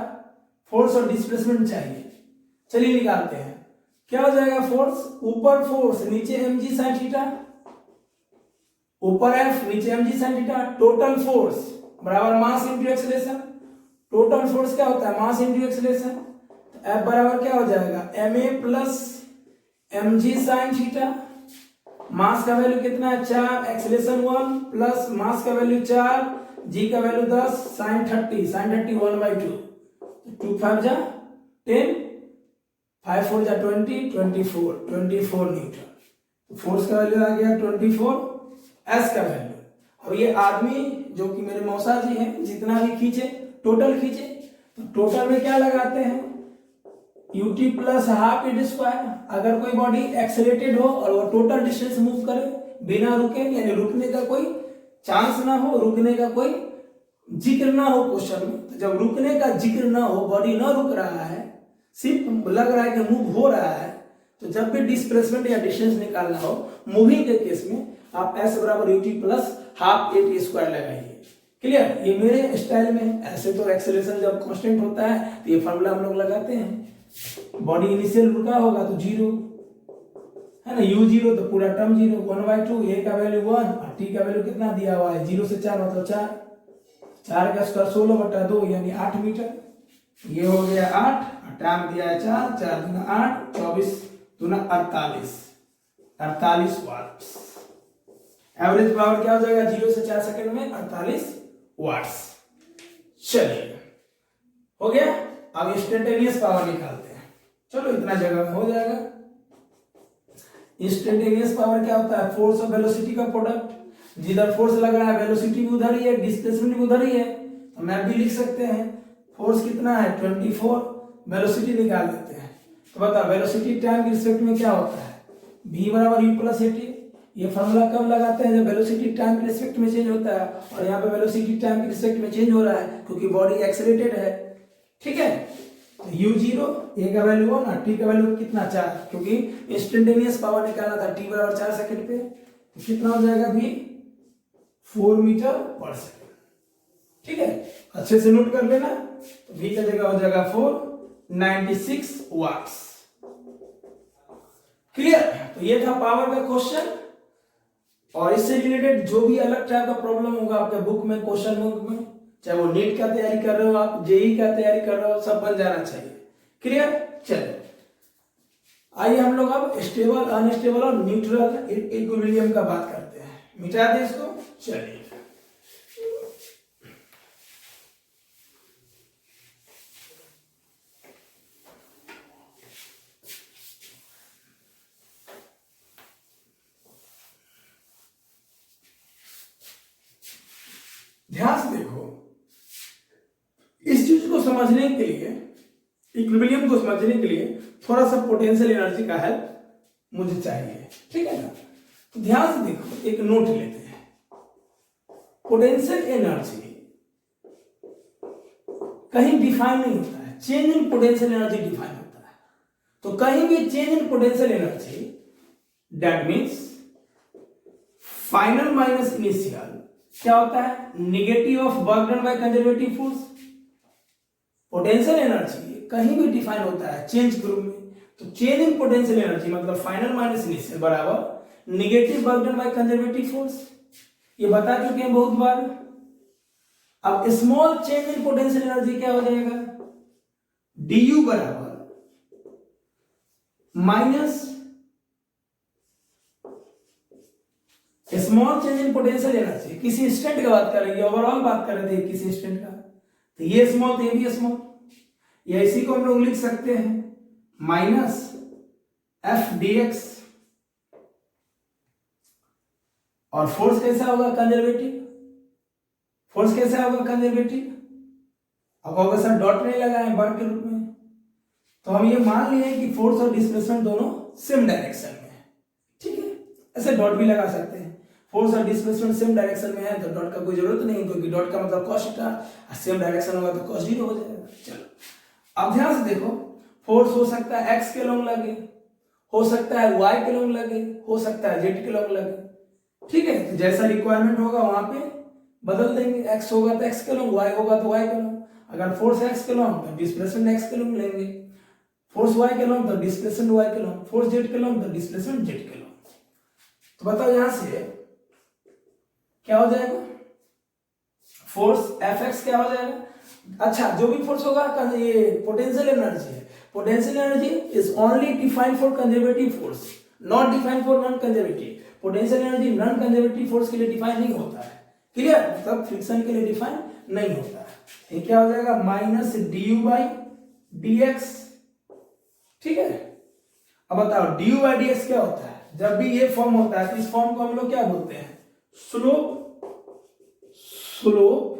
S1: फोर्स और डिस्प्लेसमेंट चाहिए। चलिए निकालते हैं, क्या हो जाएगा, फोर्स ऊपर फोर्स नीचे mg sin थीटा, ऊपर F नीचे mg sin theta, total force बराबर mass into acceleration. Total force क्या होता है, मास इंटू एक्सेलरेशन। तो F बराबर क्या हो जाएगा, ma plus mg sin theta. Mass का वैल्यू कितना है 4, एक्सेलरेशन 1 प्लस मास का वैल्यू 4, g का वैल्यू 10, sin 30 1/2, 2 5 जा 10, 5 4 जा 20, 24 न्यूटन। फोर्स का वैल्यू आ गया 24, s का वैल्यू। और ये आदमी जो कि मेरे मौसा जी हैं, जितना भी खींचे टोटल खींचे, तो टोटल में क्या लगाते हैं, ut plus half it square. अगर कोई बॉडी एक्सेलरेटेड हो और वो टोटल डिस्टेंस मूव करे बिना रुके, यानी रुकने का कोई चांस ना हो, रुकने का कोई जिक्र ना हो क्वेश्चन में, तो जब रुकने का जिक्र ना हो, बॉडी ना रुक रहा है, सिर्फ लग रहा है कि मूव हो रहा है, तो जब भी डिस्प्लेसमेंट या डिस्टेंस निकालना हो मूविंग के केस में आप s बराबर ut plus half at square लगाइए। क्लियर? ये मेरे स्टाइल में। ऐसे तो एक्सेलरेशन जब कांस्टेंट होता है तो ये फॉर्मूला हम लोग लगाते हैं। बॉडी इनिशियल रुका होगा तो 0 है ना, u0 तो पूरा टर्म 0, 1/2, a का वैल्यू 1 और t का वैल्यू कितना दिया हुआ है 0 से 4 मतलब 4, 4 का स्क्वायर 16/2 यानी 8 मीटर। ये हो गया 8 और टाइम दिया है 4, 4 दूना 8, 24 दूना 48। 48 वाट्स। एवरेज पावर क्या हो जाएगा 0 से 4 सेकंड में 48 वाट्स। चलिए हो गया। अब इंस्टेंटेनियस पावर निकालते हैं। चलो इतना जगह में हो जाएगा। इंस्टेंटेनियस पावर क्या होता है? फोर्स और वेलोसिटी का प्रोडक्ट। जिधर फोर्स लग रहा है वेलोसिटी भी उधर ही है, डिस्प्लेसमेंट भी उधर ही है। तो मैप भी लिख सकते हैं। फोर्स कितना है 24, वेलोसिटी निकाल लेते हैं। तो बताओ वेलोसिटी टाइम के रिस्पेक्ट में क्या होता है? v बराबर u प्लस at। ये फॉर्मूला कब लगाते हैं? जब वेलोसिटी टाइम के रिस्पेक्ट में चेंज होता है। और यहाँ पे वेलोसिटी टाइम के रिस्पेक्ट में चेंज हो रहा है क्योंकि बॉडी एक्सेलरेटेड है। ठीक है, तो u0 a का वैल्यू हो ना, t का वैल्यू कितना 4, क्योंकि इंस्टेंटेनियस पावर निकालना था t बराबर 4 सेकंड पे। तो कितना हो जाएगा v 4 मीटर पर सेकंड। ठीक है, अच्छे से नोट कर लेना। तो v का जगह हो जाएगा 496 वाट्स। क्लियर? तो ये था पावर का क्वेश्चन। और इससे रिलेटेड जो भी अलग टाइप का प्रॉब्लम होगा आपके बुक में, क्वेश्चन बुक में, चाहे वो नीट का तैयारी कर रहे हो आप, जेई का तैयारी कर रहे हो, सब बन जाना चाहिए। क्लियर? चलो आइए हम लोग अब स्टेबल, अनस्टेबल और न्यूट्रल इक्विलिब्रियम का बात करते हैं। मिटा दे इसको। चलिए ध्यान से देखो, इस चीज को समझने के लिए, इक्विलिब्रियम को समझने के लिए थोड़ा सा पोटेंशियल एनर्जी का हेल्प मुझे चाहिए। ठीक है ना? तो ध्यान से देखो, एक नोट लेते हैं। पोटेंशियल एनर्जी कहीं डिफाइन नहीं होता है, change in potential energy define होता है। तो कहीं भी change in potential energy, that means final minus initial क्या होता है? Negative of work done by conservative force. Potential energy कहीं भी डिफाइन होता है चेंज ग्रुप में। तो चेंज इन पोटेंशियल एनर्जी मतलब फाइनल माइनस इनिशियल बराबर negative work done by conservative force. ये बता चुके हैं बहुत बार। अब small change in potential energy क्या हो जाएगा? du बराबर minus small change in potential energy, किसी इंस्टेंट की बात कर रहे हैं, ओवरऑल बात कर रहे थे किसी इंस्टेंट का। तो ये स्मॉल तो ये भी स्मॉल, या इसी को हम लोग लिख सकते हैं माइनस एफ डी एक्स। और फोर्स कैसा होगा? कंजर्वेटिव। फोर्स कैसा होगा? कंजर्वेटिव। अब अगर सर डॉट नहीं लगाए वर्क के रूप में, तो हम ये मान लिए कि फोर्स और डिस्प्लेसमेंट दोनों सेम डायरेक्शन में है। ठीक है, ऐसे डॉट भी लगा सकते हैं। फोर्स और डिस्प्लेसमेंट सेम डायरेक्शन में है तो डॉट का कोई जरूरत नहीं, क्योंकि डॉट का मतलब कॉस थीटा, सेम डायरेक्शन होगा तो कॉस जीरो हो जाएगा। चलो अब ध्यान से देखो, फोर्स हो सकता है एक्स के लॉन्ग लगे, हो सकता है वाई के लॉन्ग लगे, हो सकता है जेड के लॉन्ग लगे। ठीक है, तो जैसा रिक्वायरमेंट होगा वहां पे बदल देंगे। एक्स होगा तो एक्स के लॉन्ग, वाई होगा तो वाई के लॉन्ग। अगर फोर्स एक्स के लॉन्ग तो डिस्प्लेसमेंट एक्स के लॉन्ग लेंगे, फोर्स वाई के लॉन्ग तो डिस्प्लेसमेंट वाई के लॉन्ग, फोर्स जेड के लॉन्ग तो डिस्प्लेसमेंट जेड के लॉन्ग। तो बताओ यहां से क्या हो जाएगा? फोर्स एफ एक्स क्या हो जाएगा? अच्छा, जो भी फोर्स होगा ये पोटेंशियल एनर्जी है। Potential energy is only defined for conservative force, not defined for non conservative. Potential energy non conservative force के लिए डिफाइन नहीं होता है। क्लियर? मतलब फ्रिक्शन के लिए डिफाइन नहीं होता है। ये क्या हो जाएगा? Minus D you by D x. ठीक है, अब बताओ D you by D x क्या होता है? जब भी ये फॉर्म होता है तो इस फॉर्म को हम लोग क्या बोलते हैं? स्लोप। स्लोप,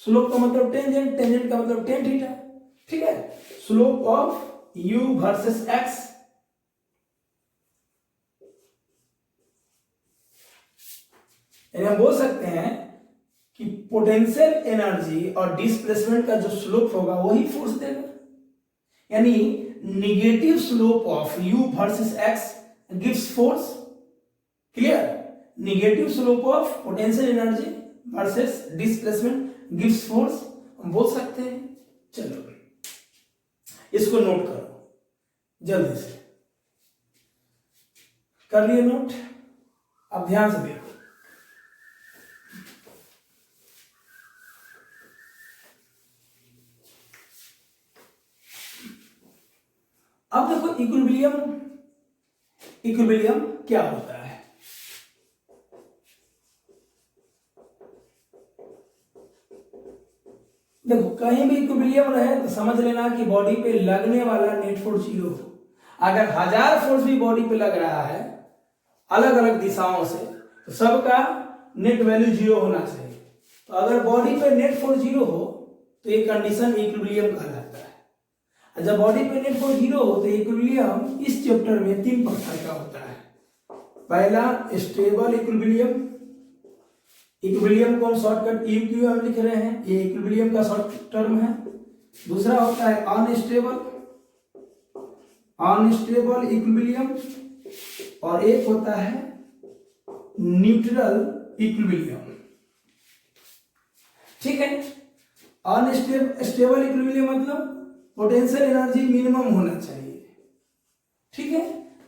S1: स्लोप का मतलब टेंजेंट, टेंजेंट का मतलब टेन थीटा। ठीक है, slope of u versus x। यानी हम बोल सकते हैं कि पोटेंशियल एनर्जी और डिस्प्लेसमेंट का जो स्लोप होगा वही फोर्स देगा। यानी negative slope of u versus x gives force. Clear? Negative slope of potential energy versus displacement gives force, हम बोल सकते हैं। चलो इसको नोट करो जल्दी से। कर लिए नोट? अब ध्यान से देखो, अब देखो इक्विलिब्रियम इक्विलिब्रियम क्या होता है। देखो कहीं भी इक्विलिब्रियम रहे तो समझ लेना कि बॉडी पे लगने वाला नेट फोर्स 0 हो। अगर 1000 फोर्स भी बॉडी पे लग रहा है अलग अलग दिशाओं से तो सबका नेट वैल्यू 0 होना चाहिए। तो अगर बॉडी पे नेट फोर्स 0 हो तो ये कंडीशन इक्विलिब्रियम कहलाता है। और जब बॉडी पे नेट फोर्स 0 हो तो इक्विलिब्रियम इस चैप्टर में 3 प्रकार का होता है। पहला स्टेबल इक्विलिब्रियम, इक्विलिब्रियम को हम शॉर्टकट ईक्यू लिख रहे हैं, ये इक्विलिब्रियम का शॉर्ट टर्म है। दूसरा होता है अनस्टेबल, अनस्टेबल इक्विलिब्रियम, और एक होता है न्यूट्रल इक्विलिब्रियम। ठीक है, अनस्टेबल इक्विलिब्रियम मतलब पोटेंशियल एनर्जी मिनिमम होना चाहिए। ठीक है,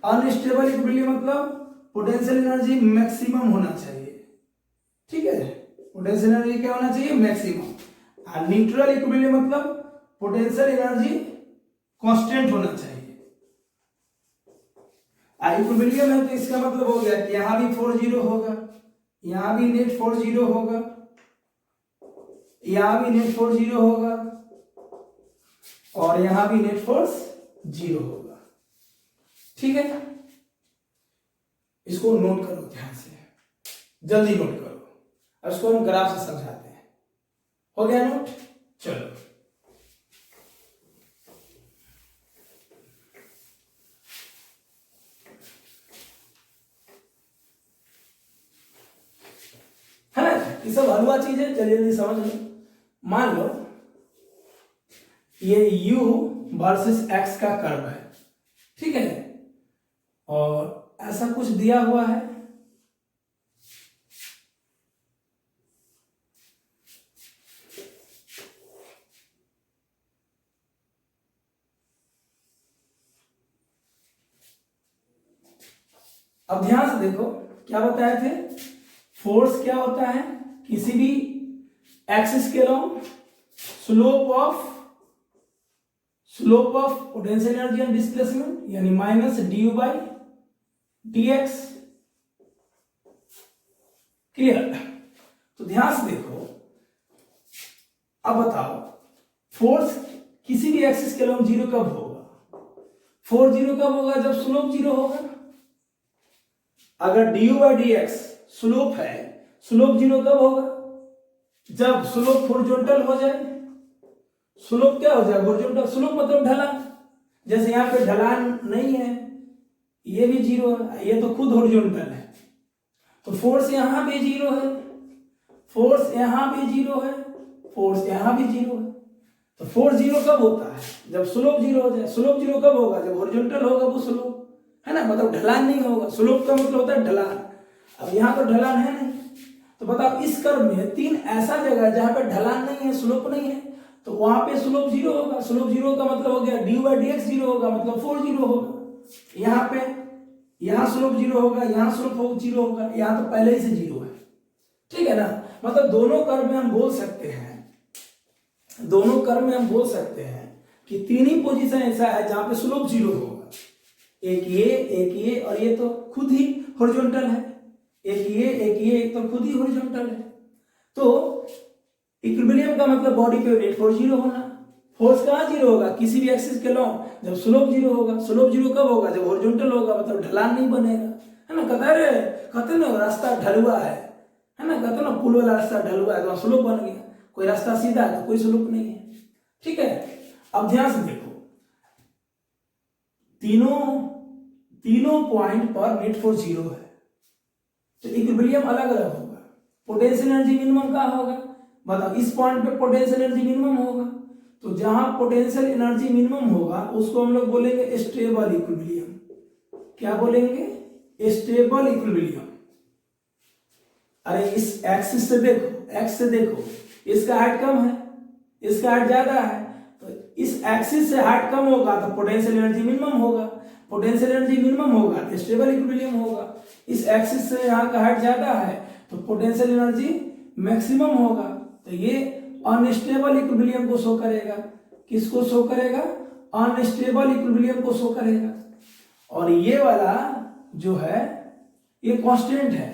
S1: अनस्टेबल इक्विलिब्रियम मतलब पोटेंशियल एनर्जी मैक्सिमम होना चाहिए। ठीक है, पोटेंशियल एनर्जी क्या होना चाहिए, मैक्सिमम। और न्यूट्रल इक्विलिब्रियम मतलब पोटेंशियल एनर्जी कांस्टेंट होना चाहिए। इक्विलिब्रियम है तो इसका मतलब हो गया कि यहां भी फोर्स 0 होगा, यहां भी नेट फोर्स 0 होगा, यहां भी नेट फोर्स 0 होगा, और यहां भी नेट फोर्स 0 होगा। ठीक है, इसको नोट करो ध्यान से, जल्दी नोट करो, और इसको हम ग्राफ से समझाते हैं। हो गया नोट? चलो है ना, ये सब हलवा चीज है, जल्दी जल्दी समझ लो। मान लो ये u वर्सेस x का कर्व है, ठीक है, और ऐसा कुछ दिया हुआ है। अब ध्यान से देखो क्या बताए थे, फोर्स क्या होता है, किसी भी एक्सिस के along slope of potential energy and displacement यानी minus D by D X. Clear? तो ध्यान से देखो, अब बताओ फोर्स किसी भी एक्सिस के अलोंग 0 कब होगा, फोर्स 0 कब होगा, जब स्लोप 0 होगा। अगर D by D x slope है, स्लोप 0 कब होगा, जब स्लोप हॉरिजॉन्टल हो जाए। स्लोप क्या हो जाए, हॉरिजॉन्टल। स्लोप मतलब ढलान, जैसे यहां पे ढलान नहीं है, ये भी 0 है, ये तो खुद हॉरिजॉन्टल है, तो फोर्स यहां भी 0 है, फोर्स यहां भी 0 है, फोर्स यहां भी 0 है। तो फोर्स 0 कब होता है, जब स्लोप 0 हो जाए। स्लोप 0 कब होगा, जब हॉरिजॉन्टल होगा वो स्लोप, है ना, मतलब ढलान नहीं होगा। स्लोप का मतलब होता है ढलान। अब यहाँ तो ढलान है नहीं, तो बताओ इस कर्व में 3 ऐसा जगह जहां पे ढलान नहीं है, स्लोप नहीं है, तो वहां पे स्लोप 0 होगा। स्लोप 0 का मतलब हो गया डी बाई डी एक्स 0 होगा, मतलब 4 0 होगा। यहाँ पे यहाँ स्लोप 0 होगा, यहाँ स्लोप 0 होगा, यहाँ तो पहले ही से 0 है। ठीक है ना, मतलब दोनों कर्व में हम बोल सकते हैं, दोनों कर्व में हम बोल सकते हैं कि 3 ही पोजीशन ऐसा है जहां पे स्लोप 0 होगा। एक ये और ये तो खुद ही हॉरिजॉन्टल है, एक ये एक तो खुद ही हॉरिजॉन्टल है। तो इक्विलिब्रियम का मतलब बॉडी पे नेट फोर्स 0 होना। फोर्स कहाँ 0 होगा, किसी भी एक्सिस के अलोंग, जब स्लोप 0 होगा। स्लोप 0 कब होगा, जब हॉरिजॉन्टल होगा, मतलब ढलान नहीं बनेगा, है ना। कहते ना रास्ता ढलुआ है ना, कहते ना पुल वाला रास्ता ढलुआ है, तो स्लोप बन गया। कोई रास्ता सीधा है तो कोई स्लोप नहीं है। ठीक है, अब ध्यान से देखो, तीनों पॉइंट पर नेट फोर्स 0 है, तो इक्विलिब्रियम अलग अलग होगा। पोटेंशियल एनर्जी मिनिमम क्या होगा, मतलब इस पॉइंट पे पोटेंशियल एनर्जी मिनिमम होगा, तो जहां पोटेंशियल एनर्जी मिनिमम होगा उसको हम लोग बोलेंगे स्टेबल इक्विलिब्रियम। क्या बोलेंगे, स्टेबल इक्विलिब्रियम। अरे इस एक्सिस से देखो, एक्स से देखो, इसका हाइट कम है, इसका हाइट ज्यादा है, तो इस एक्सिस से हाइट कम होगा तो पोटेंशियल एनर्जी मिनिमम होगा, पोटेंशियल एनर्जी मिनिमम होगा तो स्टेबल इक्विलिब्रियम होगा। इस एक्सिस से यहाँ का हाइट ज्यादा है तो पोटेंशियल एनर्जी मैक्सिमम होगा, तो ये अनस्टेबल इक्विलिब्रियम को शो करेगा। किसको शो करेगा, अनस्टेबल इक्विलिब्रियम को शो करेगा। और ये वाला जो है ये कांस्टेंट है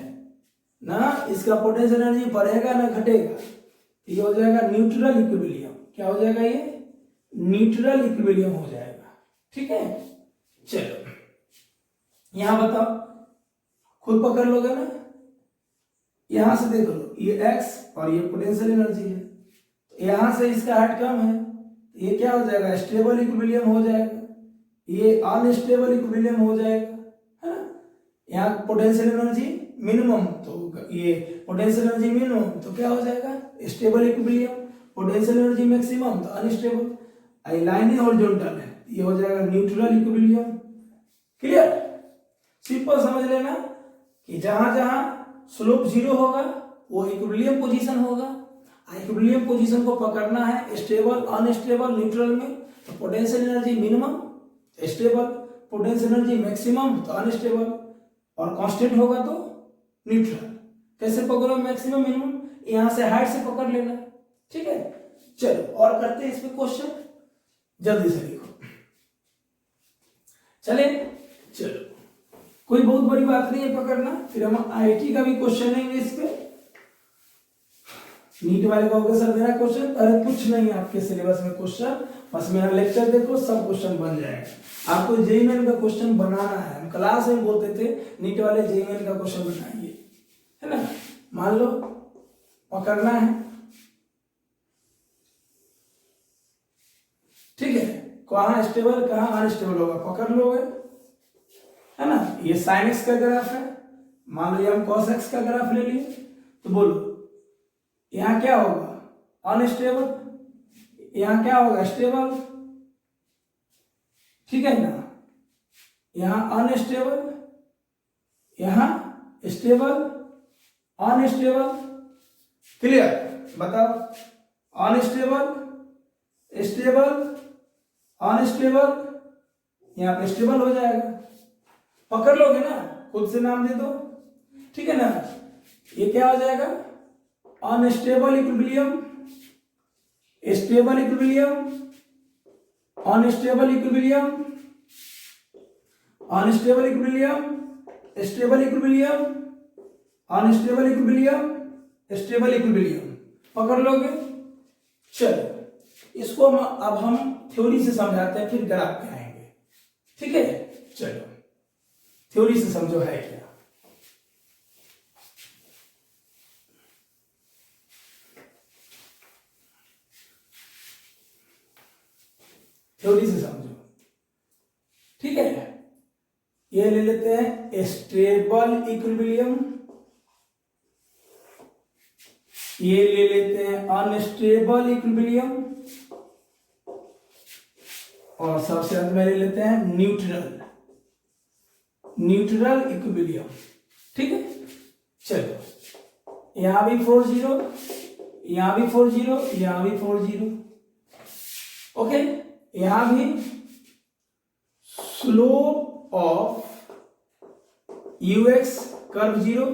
S1: ना, इसका पोटेंशियल एनर्जी बढ़ेगा ना घटेगा, ये हो जाएगा न्यूट्रल इक्विलिब्रियम। क्या हो जाएगा ये? न्यूट्रल इक्विलिब्रियम हो जाएगा। ठीक है, चलो यहां बताओ, खुद पकड़ लोगे ना, यहां से देख लो, ये x और ये पोटेंशियल एनर्जी है, तो यहां से इसका हाइट कम है, ये क्या हो जाएगा? स्टेबल इक्विलिब्रियम हो जाएगा, ये अनस्टेबल इक्विलिब्रियम हो जाएगा, है ना। यहाँ पोटेंशियल एनर्जी मिनिमम, तो ये पोटेंशियल एनर्जी मिनिमम तो क्या हो जाएगा? Stable equilibrium. Potential energy maximum तो अनस्टेबल। आई लाइन ही हॉरिजॉन्टल है, ये हो जाएगा न्यूट्रल इक्विलिब्रियम। क्लियर? सिंपल समझ लेना कि जहां जहां स्लोप जीरो होगा वो इक्विलिब्रियम पोजीशन होगा। इक्विलिब्रियम पोजीशन को पकड़ना है स्टेबल, अनस्टेबल, न्यूट्रल में, तो potential energy minimum stable, potential energy maximum तो अनस्टेबल, और कांस्टेंट होगा तो न्यूट्रल। कैसे पकड़ो मैक्सिमम मिनिमम? यहां से हाइट से पकड़ लेना। ठीक है, चलो और करते हैं इस पे क्वेश्चन, जल्दी से लिखो। चले, चलो कोई बहुत बड़ी बात नहीं है पकड़ना, फिर हम आईटी का भी क्वेश्चन लेंगे इस पे। नीट वाले कहोगे सर मेरा क्वेश्चन, अरे कुछ नहीं है आपके सिलेबस में क्वेश्चन, बस मेरा लेक्चर देखो सब क्वेश्चन बन जाएगा। आपको जेईई मेन का क्वेश्चन बनाना है, हम क्लास में बोलते थे नीट वाले जेईई मेन का क्वेश्चन बनाइए, है ना। मान लो पकड़ना है, ठीक है, कहाँ स्टेबल कहाँ अनस्टेबल होगा पकड़ लोगे, है ना। ये साइन एक्स का ग्राफ है, मान लो ये हम कॉस एक्स का ग्राफ ले लिए, तो बोलो यहां क्या होगा? अनस्टेबल, यहां क्या होगा? स्टेबल। ठीक है ना, यहां अनस्टेबल, यहां स्टेबल, अनस्टेबल। क्लियर? बताओ, अनस्टेबल, स्टेबल, अनस्टेबल, यहां पे स्टेबल हो जाएगा। पकड़ लोगे ना, खुद से नाम दे दो। ठीक है ना, ये क्या हो जाएगा? Unstable equilibrium, stable equilibrium, unstable equilibrium, unstable equilibrium, stable equilibrium, unstable equilibrium, stable equilibrium. पकड़ लोगे? चलो इसको अब हम थ्योरी से समझाते हैं, फिर ग्राफ पे आएंगे। ठीक है, चलो थ्योरी से समझो है क्या। थ्योरी से समझो, ठीक है। ये ले लेते हैं स्टेबल इक्विलिब्रियम, ये ले लेते हैं अनस्टेबल इक्विलिब्रियम, और सबसे अंत में ले लेते हैं न्यूट्रल इक्विलिब्रियम। ठीक है, चलो यहां भी 4 0, यहां भी 4 0, यहां भी 4 0। ओके, यहां भी स्लोप ऑफ ux कर्व 0,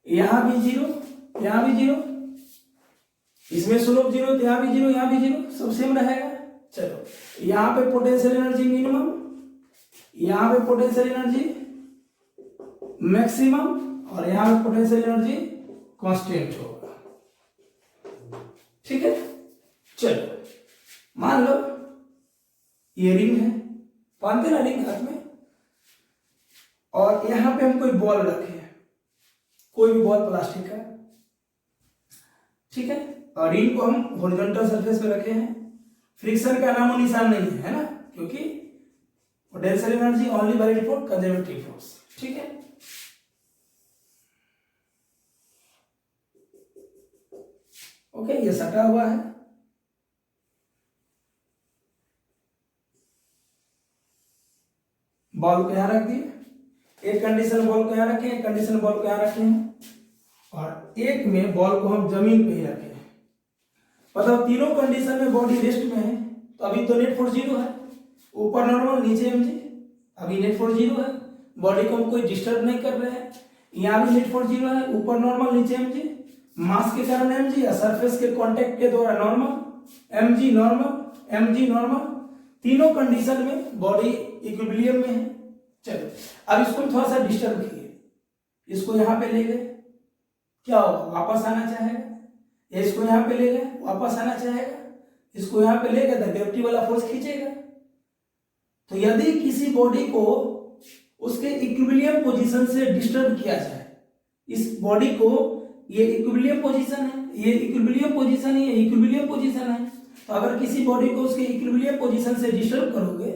S1: यहां भी 0, यहां भी 0, इसमें स्लोप 0 तो यहां भी 0, यहां भी 0, सब सेम रहेगा। चलो यहां पे पोटेंशियल एनर्जी मिनिमम, यहां पे पोटेंशियल एनर्जी मैक्सिमम, और यहां पे पोटेंशियल एनर्जी कांस्टेंट होगा। ठीक है, चलो मान लो ये रिंग है, बांधते ना रिंग हाथ में, और यहां पे हम कोई बॉल रखे हैं, कोई भी बॉल प्लास्टिक का, ठीक है, और रिंग को हम हॉरिजॉन्टल सरफेस पे रखे हैं। फ्रिक्शन का नामो निशान नहीं है, है ना, क्योंकि potential energy only valid for conservative force. ठीक है, ओके, ये सटा हुआ है, बॉल को यहां रख दिए, एक कंडीशन बॉल को यहां रखे, एक कंडीशन बॉल को यहां रखे हैं, और एक में बॉल को हम जमीन पे ही रखे हैं। मतलब तीनों कंडीशन में बॉडी रेस्ट में है, तो अभी तो नेट फोर्स 0 है, ऊपर नॉर्मल नीचे mg, अभी नेट फोर्स 0 है, बॉडी को हम कोई डिस्टर्ब नहीं कर रहे हैं। यहाँ भी नेट फोर्स 0 है, ऊपर नॉर्मल नीचे mg, मास के कारण mg या सरफेस के कांटेक्ट के द्वारा normal, mg normal, mg normal, तीनों कंडीशन में बॉडी इक्विलिब्रियम में है। चलो अब इसको थोड़ा सा डिस्टर्ब किए, इसको यहाँ पे ले गए, क्या होगा, वापस आना चाहेगा। इसको यहाँ पे ले गए, वापस आना चाहेगा। इसको यहाँ पे ले गए तो ग्रेविटी वाला फोर्स खींचेगा। तो यदि किसी बॉडी को उसके इक्विलिब्रियम पोजीशन से डिस्टर्ब किया जाए, इस बॉडी को, ये इक्विलिब्रियम पोजीशन है, ये इक्विलिब्रियम पोजीशन है, ये इक्विलिब्रियम पोजीशन है, तो अगर किसी बॉडी को उसके इक्विलिब्रियम पोजीशन से डिस्टर्ब करोगे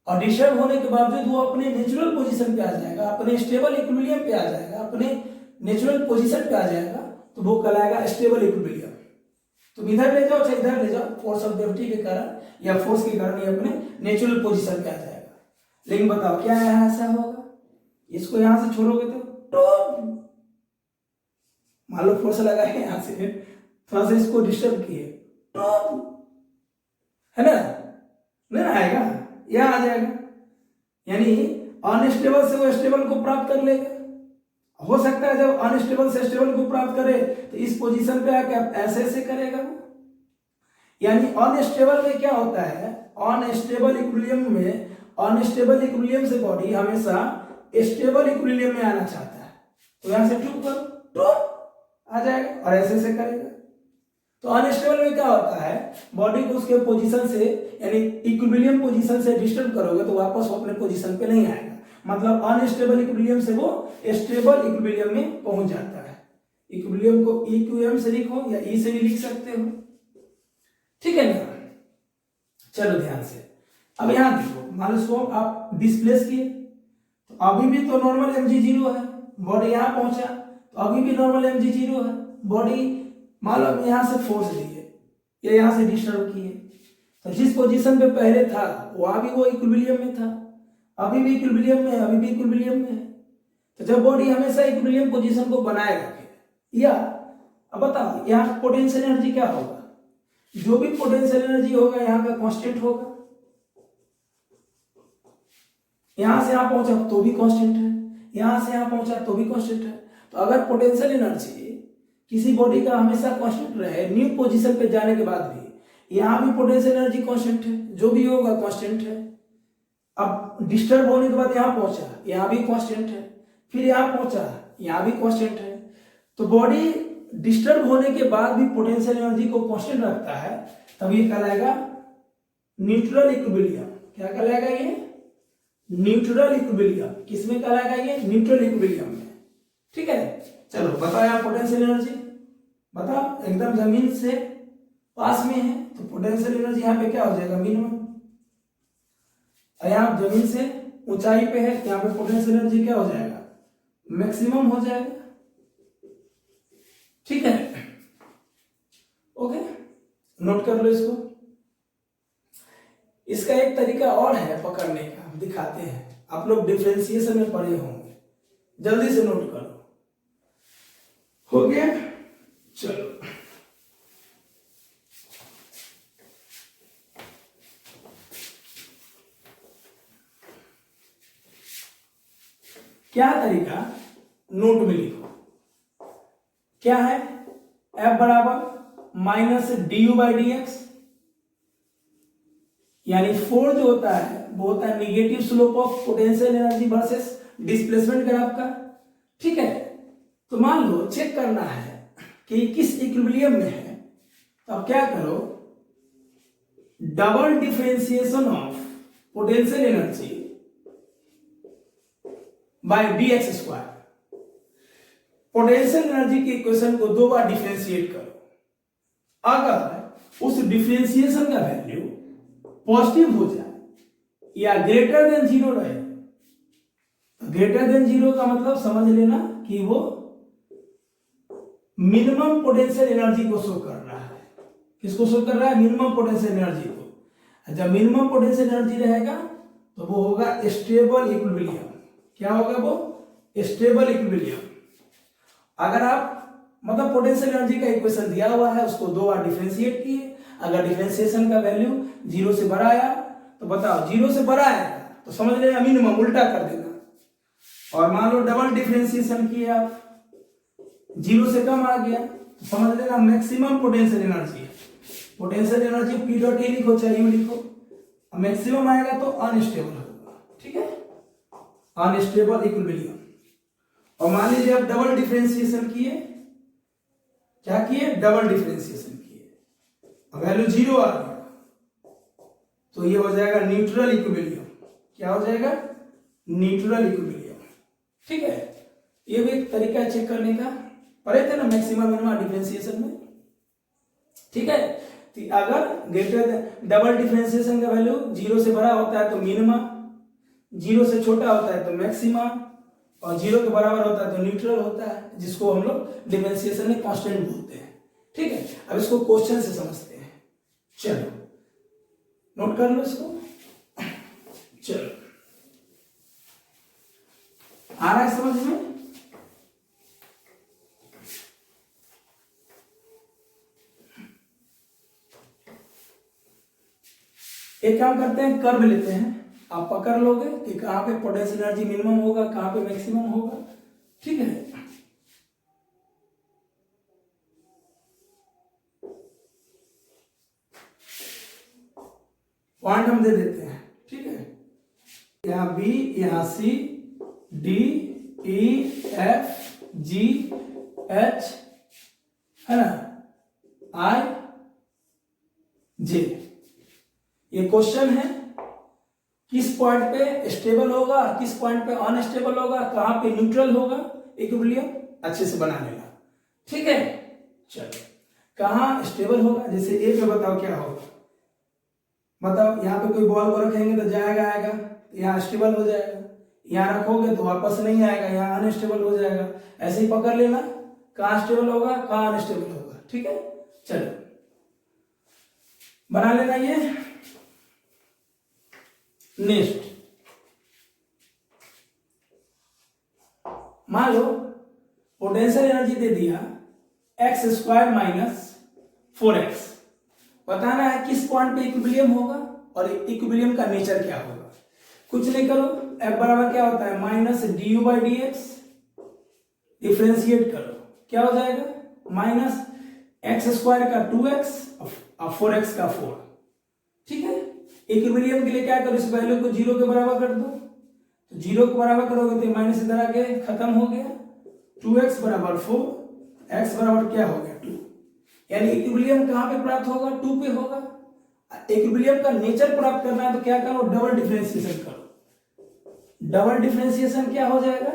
S1: और डिस्टर्ब होने के बावजूद वो अपने नेचुरल पोजीशन पे आ जाएगा, अपने स्टेबल इक्विलिब्रियम पे आ जाएगा, अपने नेचुरल पोजीशन पे आ जाएगा, तो वो कहलाएगा स्टेबल इक्विलिब्रियम। तुम इधर ले जाओ चाहे इधर ले जाओ, फोर्स ऑफ ग्रेविटी के कारण या फोर्स के कारण ये अपने नेचुरल पोजीशन पे आ जाएगा। लेकिन बताओ क्या यहाँ ऐसा होगा, इसको यहां से छोड़ोगे तो मान लो फोर्स लगा है यहां से, थोड़ा सा इसको डिस्टर्ब किए तो है ना, नहीं आएगा, यहां आ जाएगा। यानी अनस्टेबल से वो स्टेबल को प्राप्त कर लेगा। हो सकता है जब अनस्टेबल से स्टेबल को प्राप्त करे तो इस पोजीशन पे आके ऐसे ऐसे करेगा वो। यानी अनस्टेबल में क्या होता है, अनस्टेबल इक्विलिब्रियम में, अनस्टेबल इक्विलिब्रियम से बॉडी हमेशा स्टेबल इक्विलिब्रियम में आना चाहता है, तो यहां से ट्यूब करो तो आ जाएगा और ऐसे ऐसे करेगा। तो अनस्टेबल में क्या होता है, बॉडी को उसके पोजीशन से यानी इक्विलिब्रियम पोजीशन से डिस्टर्ब करोगे तो वापस वो अपने पोजीशन पे नहीं आएगा। मतलब अनस्टेबल इक्विलिब्रियम से वो स्टेबल इक्विलिब्रियम में पहुंच जाता है। इक्विलिब्रियम को इक्विलिब्रियम से लिखो या ई से भी लिख सकते हो, ठीक है ना। चलो ध्यान से अब यहां देखो, मान लो इसको आप डिस्प्लेस किए तो अभी भी तो नॉर्मल mg0 है, बॉडी यहां पहुंचा तो अभी भी नॉर्मल mg0 है। बॉडी मान लो हम यहां से फोर्स दिए या यहां से डिस्टर्ब किए, तो जिस पोजीशन पे पहले था वो अभी वो इक्विलिब्रियम में था, अभी भी इक्विलिब्रियम में है, अभी भी इक्विलिब्रियम में है। तो जब बॉडी हमेशा इक्विलिब्रियम पोजीशन को बनाए रखे, या अब बताओ यहाँ पोटेंशियल एनर्जी क्या होगा, जो भी पोटेंशियल एनर्जी होगा यहाँ का कांस्टेंट होगा। यहां से यहां पहुंचा तो भी कांस्टेंट है, यहां से यहां पहुंचा तो भी कांस्टेंट है। तो अगर पोटेंशियल एनर्जी किसी बॉडी का हमेशा कांस्टेंट रहे न्यू पोजीशन पे जाने के बाद भी, यहां भी पोटेंशियल एनर्जी कांस्टेंट है, जो भी होगा कांस्टेंट है। अब डिस्टर्ब होने के बाद यहां पहुंचा, यहां भी कांस्टेंट है, फिर यहां पहुंचा, यहां भी कांस्टेंट है। तो बॉडी डिस्टर्ब होने के बाद भी पोटेंशियल एनर्जी को कांस्टेंट रखता है, तब ये कहलाएगा न्यूट्रल इक्विलिब्रियम। क्या कहलाएगा ये, न्यूट्रल इक्विलिब्रियम। किसमें कहलाएगा ये, न्यूट्रल इक्विलिब्रियम में, ठीक है। चलो बताओ यहाँ पोटेंशियल एनर्जी बताओ, एकदम जमीन से पास में है तो पोटेंशियल एनर्जी यहाँ पे क्या हो जाएगा, मिनिमम। यहाँ जमीन से ऊंचाई पे है, यहाँ पे पोटेंशियल एनर्जी क्या हो जाएगा, मैक्सिमम हो जाएगा, ठीक है। ओके, नोट कर लो इसको। इसका एक तरीका और है पकड़ने का, दिखाते हैं। आप लोग डिफरेंशिएशन में पढ़े होंगे, जल्दी से नोट करो। हो गया, चलो क्या तरीका, नोट में लिखो। क्या है, F बराबर माइनस du/dx, यानी फोर्स जो होता है वो होता है negative slope of potential energy versus displacement graph का, ठीक है। तो मान लो चेक करना है कि किस इक्विलिब्रियम में है, तो आप क्या करो, double differentiation of potential energy by dx square. Potential energy के इक्वेशन को दो बार डिफरेंशिएट करो। अगर उस डिफरेंशिएशन का वैल्यू पॉजिटिव हो जाए या ग्रेटर देन 0 रहे, ग्रेटर देन 0 का मतलब समझ लेना कि वो मिनिमम पोटेंशियल एनर्जी को शो कर रहा है। किसको शो कर रहा है, मिनिमम पोटेंशियल एनर्जी को। जब मिनिमम पोटेंशियल एनर्जी रहेगा तो वो होगा स्टेबल इक्विलिब्रियम। क्या होगा वो, स्टेबल इक्विलिब्रियम। अगर आप मतलब पोटेंशियल एनर्जी का इक्वेशन दिया हुआ है, उसको दो बार डिफरेंशिएट किए, अगर डिफरेंशिएशन का वैल्यू 0 से बड़ा आया तो बताओ 0 से बड़ा आएगा तो समझ लेना मिनिमम, उल्टा कर देना। और मान लो डबल डिफरेंशिएशन किए आप, 0 से कम आ गया तो समझ लेना मैक्सिमम पोटेंशियल एनर्जी है। Potential energy P dot E लिखो चाहे U लिखो, मैक्सिमम आएगा तो अनस्टेबल होगा, ठीक है। Unstable equilibrium. और मान लीजिए आप डबल डिफरेंशिएशन किए, क्या किए, डबल डिफरेंशिएशन किए, वैल्यू 0 आ गया, तो ये हो जाएगा न्यूट्रल इक्विलिब्रियम। क्या हो जाएगा, न्यूट्रल इक्विलिब्रियम। ठीक है, ये भी एक तरीका है चेक करने का, पढ़े थे ना मैक्सिमम मिनिमम डिफरेंशिएशन में। ठीक है, तो अगर ग्रेटर डबल डिफरेंशिएशन का वैल्यू 0 से बड़ा होता है तो मिनिमम, 0 से छोटा होता है तो मैक्सिमम, और 0 के बराबर होता है तो न्यूट्रल होता है, जिसको हम लोग डिफरेंशिएशन में कांस्टेंट बोलते हैं। ठीक है, अब इसको क्वेश्चन से समझते हैं। चलो नोट कर लो इसको। चलो आ रहा है समझ में? एक काम करते हैं, कर्व लेते हैं, आप पकड़ लोगे कि कहां पे पोटेंशियल एनर्जी मिनिमम होगा, कहां पे मैक्सिमम होगा। ठीक है, पॉइंट हम दे देते हैं। ठीक है, यहां बी, यहां सी, डी, ई, एफ, जी, एच, है ना, आई, जे। ये क्वेश्चन है, किस पॉइंट पे स्टेबल होगा, किस पॉइंट पे अनस्टेबल होगा, कहां पे न्यूट्रल होगा इक्विलिब्रियम, अच्छे से बना लेना। ठीक है, चलो कहां स्टेबल होगा, जैसे ए पे बताओ क्या होगा, मतलब यहाँ पे कोई बॉल को रखेंगे तो जाएगा आएगा, यहाँ स्टेबल हो जाएगा, यहाँ रखोगे तो वापस नहीं आएगा, यहाँ अनस्टेबल हो जाएगा। ऐसे ही पकड़ लेना, कहाँ स्टेबल होगा, कहाँ अनस्टेबल होगा। ठीक है, चलो बना लेना ये। नेक्स्ट मान लो पोटेंशियल एनर्जी दे दिया x² - 4x, बताना है किस पॉइंट पे इक्विलिब्रियम होगा और इक्विलिब्रियम का नेचर क्या होगा। कुछ नहीं करो, F बराबर क्या होता है, -du/dx, डिफरेंशिएट करो, क्या हो जाएगा, -x² का 2x और 4x का 4। ठीक है, इक्विलिब्रियम के लिए क्या करो, इस वैल्यू को 0 के बराबर कर दो, तो 0 के बराबर करोगे तो माइनस इधर आके खत्म हो गया, 2x बराबर 4, x बराबर क्या हो गया 2। यानी इक्विलिब्रियम कहां पे प्राप्त होगा, 2 पे होगा। इक्विलिब्रियम का नेचर प्राप्त करना है तो क्या करो, डबल डिफरेंशिएशन करो। डबल डिफरेंशिएशन क्या हो जाएगा,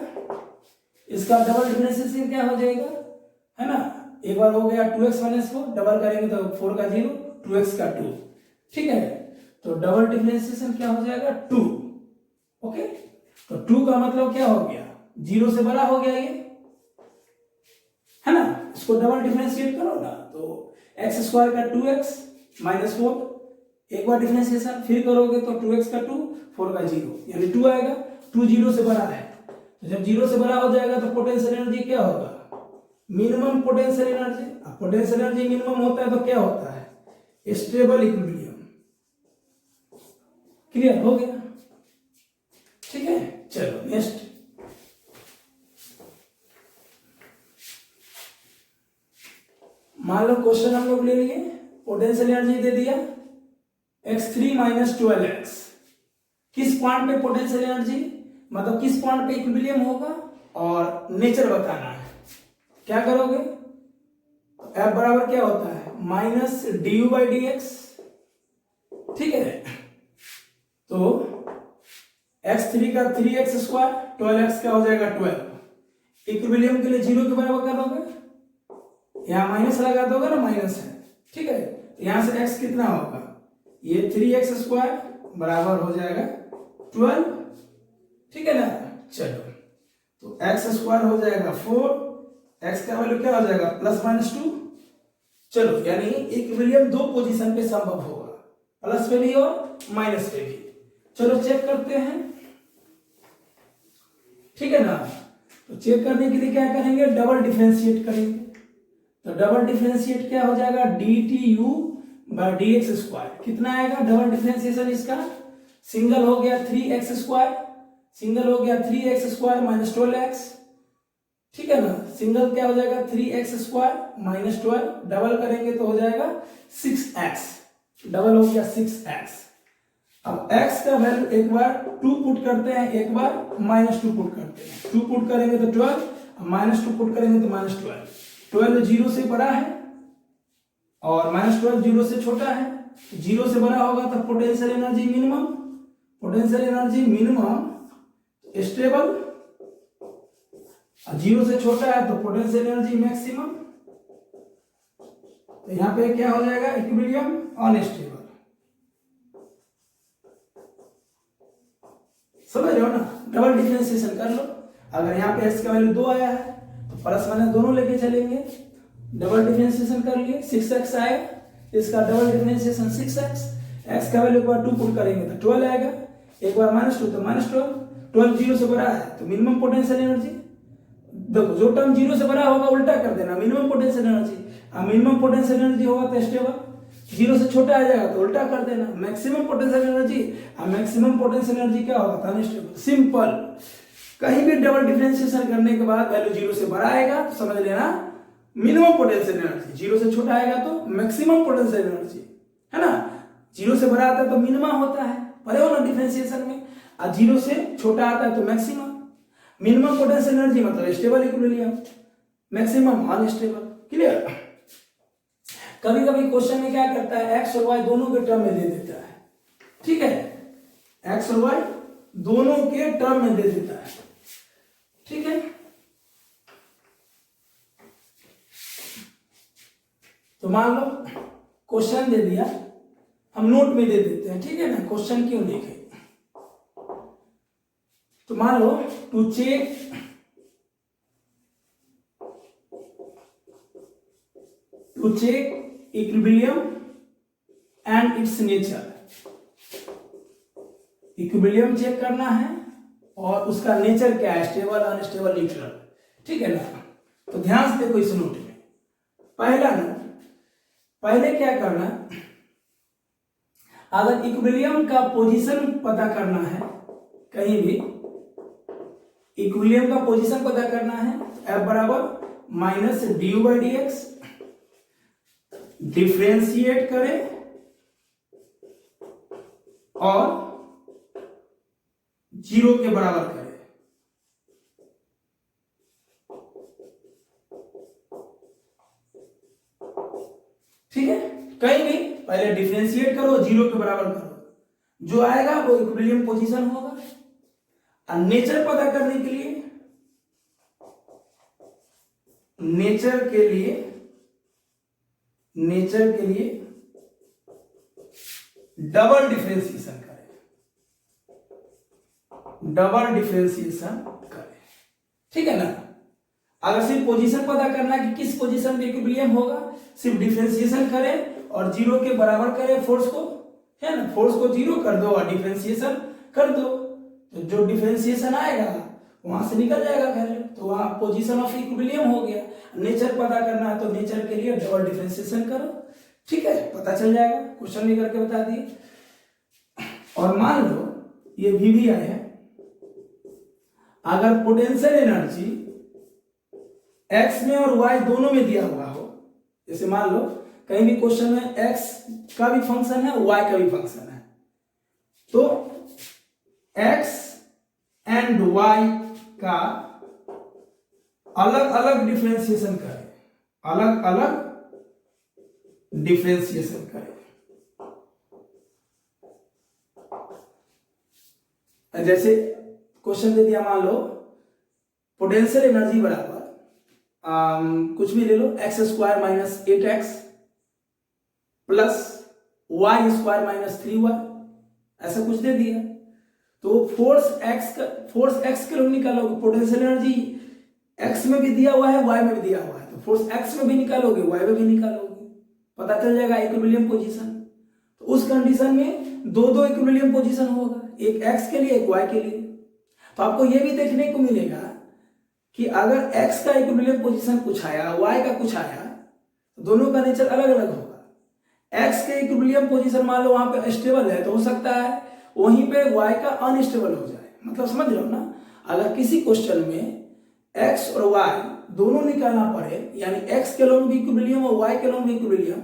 S1: इसका डबल डिफरेंशिएशन क्या हो जाएगा, है ना, एक बार हो गया 2x - 4, डबल करेंगे तो 4 का 0, 2x का 2। ठीक है, तो डबल डिफरेंशिएशन क्या हो जाएगा, 2। ओके, तो 2 का मतलब क्या हो गया, 0 से बड़ा हो गया ये, है ना। इसको डबल डिफरेंशिएट करो ना, तो x² का 2x - 4, एक बार डिफरेंशिएशन फिर करोगे तो 2x का 2, 4 का 0, यानी 2 आएगा। 2 0 से बड़ा है, तो जब 0 से बड़ा हो जाएगा तो पोटेंशियल एनर्जी क्या होगा, minimum potential energy. Potential energy minimum होता है तो क्या होता है, स्टेबल इक्विलिब्रियम। क्लियर हो गया? ठीक है, चलो नेक्स्ट। मान लो क्वेश्चन हम लोग ले लिए, पोटेंशियल एनर्जी दे दिया x3 - 12x, किस पॉइंट पे पोटेंशियल एनर्जी, मतलब किस पॉइंट पे इक्विलिब्रियम होगा और नेचर बताना है। क्या करोगे, F बराबर क्या होता है, -du/dx। ठीक है, तो x3 का 3x², 12x का हो जाएगा 12। इक्विलिब्रियम के लिए 0 के बराबर करोगे, यहां माइनस लगा दोगे ना, माइनस है। ठीक है, यहां से x कितना होगा, ये 3x² बराबर हो जाएगा 12। ठीक है ना, चलो तो x² हो जाएगा 4, x का वैल्यू क्या हो जाएगा, +-2। चलो यानी इक्विलिब्रियम दो पोजीशन पे संभव होगा, प्लस पे भी और माइनस पे भी। चलो चेक करते हैं। ठीक है ना, तो चेक करने के लिए क्या करेंगे, डबल डिफरेंशिएट करेंगे। तो डबल डिफरेंशिएट क्या हो जाएगा, dtu/dx²। कितना आएगा डबल डिफरेंशिएशन इसका, सिंगल हो गया 3x², सिंगल हो गया 3x² - 12x। ठीक है ना, सिंगल क्या हो जाएगा 3x² - 12, डबल करेंगे तो हो जाएगा 6x, डबल हो गया 6x। अब x का वैल्यू एक बार 2 पुट करते हैं, एक बार -2 पुट करते हैं। 2 पुट करेंगे तो 12, -2 पुट करेंगे तो -12। 12 0 से बड़ा है और -12 0 से छोटा है। 0 से बड़ा होगा तो potential energy minimum, potential energy minimum stable, और 0 से छोटा है तो पोटेंशियल एनर्जी मैक्सिमम। तो यहां पे क्या हो जाएगा, इक्विलिब्रियम अनस्टेबल। समझ रहे हो ना, डबल डिफरेंशिएशन कर लो। अगर यहाँ पे x का वैल्यू 2 आया है तो प्लस माइनस दोनों लेके चलेंगे, डबल डिफरेंशिएशन कर लिए, 6x आएगा, इसका डबल डिफरेंशिएशन 6x, x का वैल्यू एक बार 2 पुट करेंगे तो 12 आएगा, एक बार -2 तो -12, 12 0 से बड़ा है तो मिनिमम पोटेंशियल एनर्जी। देखो जो टर्म 0 से बड़ा होगा उल्टा कर देना, मिनिमम पोटेंशियल एनर्जी, और मिनिमम पोटेंशियल एनर्जी होगा तो स्टेबल, 0 से छोटा आ जाएगा तो उल्टा कर देना, मैक्सिमम पोटेंशियल एनर्जी, और मैक्सिमम पोटेंशियल एनर्जी क्या होगा तो अनस्टेबल। सिंपल, कहीं भी डबल डिफरेंशिएशन करने के बाद वैल्यू 0 से बड़ा आएगा तो समझ लेना मिनिमम पोटेंशियल एनर्जी, 0 से छोटा आएगा तो मैक्सिमम पोटेंशियल एनर्जी, है ना। 0 से बड़ा आता है तो मिनिमम होता है, पढ़े हो ना डिफरेंशिएशन में, और 0 से छोटा आता है तो मैक्सिमम। मिनिमम पोटेंशियल एनर्जी मतलब stable equilibrium, maximum unstable. Clear. कभी कभी क्वेश्चन में क्या करता है, एक्स और वाई दोनों के टर्म में दे देता है, ठीक है, एक्स और वाई दोनों के टर्म में दे देता है, ठीक है। तो मान लो क्वेश्चन दे दिया, हम नोट में दे देते हैं, ठीक है ना, क्वेश्चन क्यों लिखे। तो मान लो to check equilibrium and its nature, equilibrium check करना है और उसका नेचर क्या है, स्टेबल अनस्टेबल न्यूट्रल, ठीक है ना। तो ध्यान से देखो इस नोट में, पहला नोट, पहले क्या करना, अगर इक्विलिब्रियम का पोजीशन पता करना है, कहीं भी इक्विलिब्रियम का पोजीशन पता करना है, F बराबर -du/dx, डिफ्रेंशिएट करें और 0 के बराबर करें। ठीक है, कहीं भी पहले डिफ्रेंशिएट करो, 0 के बराबर करो, जो आएगा वो इक्विलिब्रियम पोजीशन होगा। और नेचर पता करने के लिए, नेचर के लिए डबल डिफरेंशिएशन करें, ठीक है ना। अगर सिर्फ पोजीशन पता करना है कि किस पोजीशन पे इक्विलिब्रियम होगा, सिर्फ डिफरेंशिएशन करें और 0 के बराबर करें फोर्स को, है ना, फोर्स को 0 कर दो और डिफरेंशिएशन कर दो, तो जो डिफरेंशिएशन आएगा वहां से निकल जाएगा वैल्यू, तो वहां पोजीशन ऑफ इक्विलिब्रियम हो गया। नेचर पता करना है तो नेचर के लिए डबल डिफरेंशिएशन करो, ठीक है, पता चल जाएगा, क्वेश्चन भी करके बता दिए। और मान लो ये भी आया, अगर पोटेंशियल एनर्जी एक्स में और वाई दोनों में दिया हुआ हो, जैसे मान लो कहीं भी क्वेश्चन में एक्स का भी फंक्शन है, वाई का भी फंक्शन है, तो एक्स एंड वाई का अलग अलग डिफरेंशिएशन करें, अलग अलग डिफरेंशिएशन करें। जैसे क्वेश्चन दे दिया, मान लो पोटेंशियल एनर्जी बराबर कुछ भी ले लो, x² - 8x plus y² - 3y, ऐसा कुछ दे दिया। तो फोर्स x के लोग निकालोगे, पोटेंशियल एनर्जी x में भी दिया हुआ है, y में भी दिया हुआ है, तो फोर्स x में भी निकालोगे, y में भी निकालोगे, पता चल जाएगा इक्विलिब्रियम पोजीशन। तो उस कंडीशन में दो इक्विलिब्रियम पोजीशन होगा, एक x के लिए एक y के लिए। तो आपको यह भी देखने को मिलेगा कि अगर x का इक्विलिब्रियम पोजीशन कुछ आया, y का कुछ आया, तो दोनों का नेचर अलग अलग होगा। x के इक्विलिब्रियम पोजीशन मान लो वहां पे स्टेबल है, तो हो सकता है वहीं पे y का अनस्टेबल हो जाए, मतलब समझ रहे हो ना। अगर किसी क्वेश्चन में x और y दोनों निकालना पड़े, यानी x के लोग भी इक्विलिब्रियम और y के लोग भी इक्विलिब्रियम,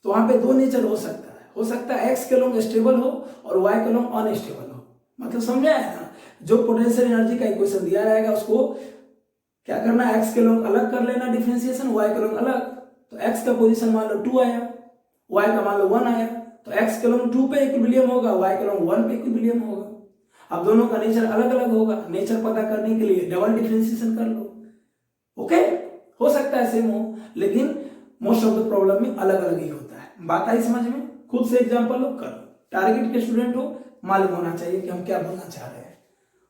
S1: तो वहां पे दो नेचर हो सकता है। हो सकता है x के लोग स्टेबल हो और y के लोग अनस्टेबल हो। मतलब समझा है ना, जो पोटेंशियल एनर्जी का इक्वेशन दिया रहेगा उसको क्या करना है, x के लोग अलग कर लेना डिफरेंशिएशन, y के लोग अलग। तो x का पोजीशन मान लो 2 आया, y का मान लो 1 आया, तो x के लोग 2 पे इक्विलिब्रियम होगा, y के लोग 1 पे इक्विलिब्रियम होगा। अब दोनों का नेचर अलग अलग होगा, नेचर पता करने के लिए डबल डिफरेंशिएशन कर लो। ओके, हो सकता है सेम हो, लेकिन मोस्ट ऑफ द प्रॉब्लम में अलग अलग ही होता है। बात आई समझ में? खुद से एग्जांपल लो, करो। टारगेट के स्टूडेंट हो, मालूम होना चाहिए कि हम क्या बोलना चाह रहे हैं।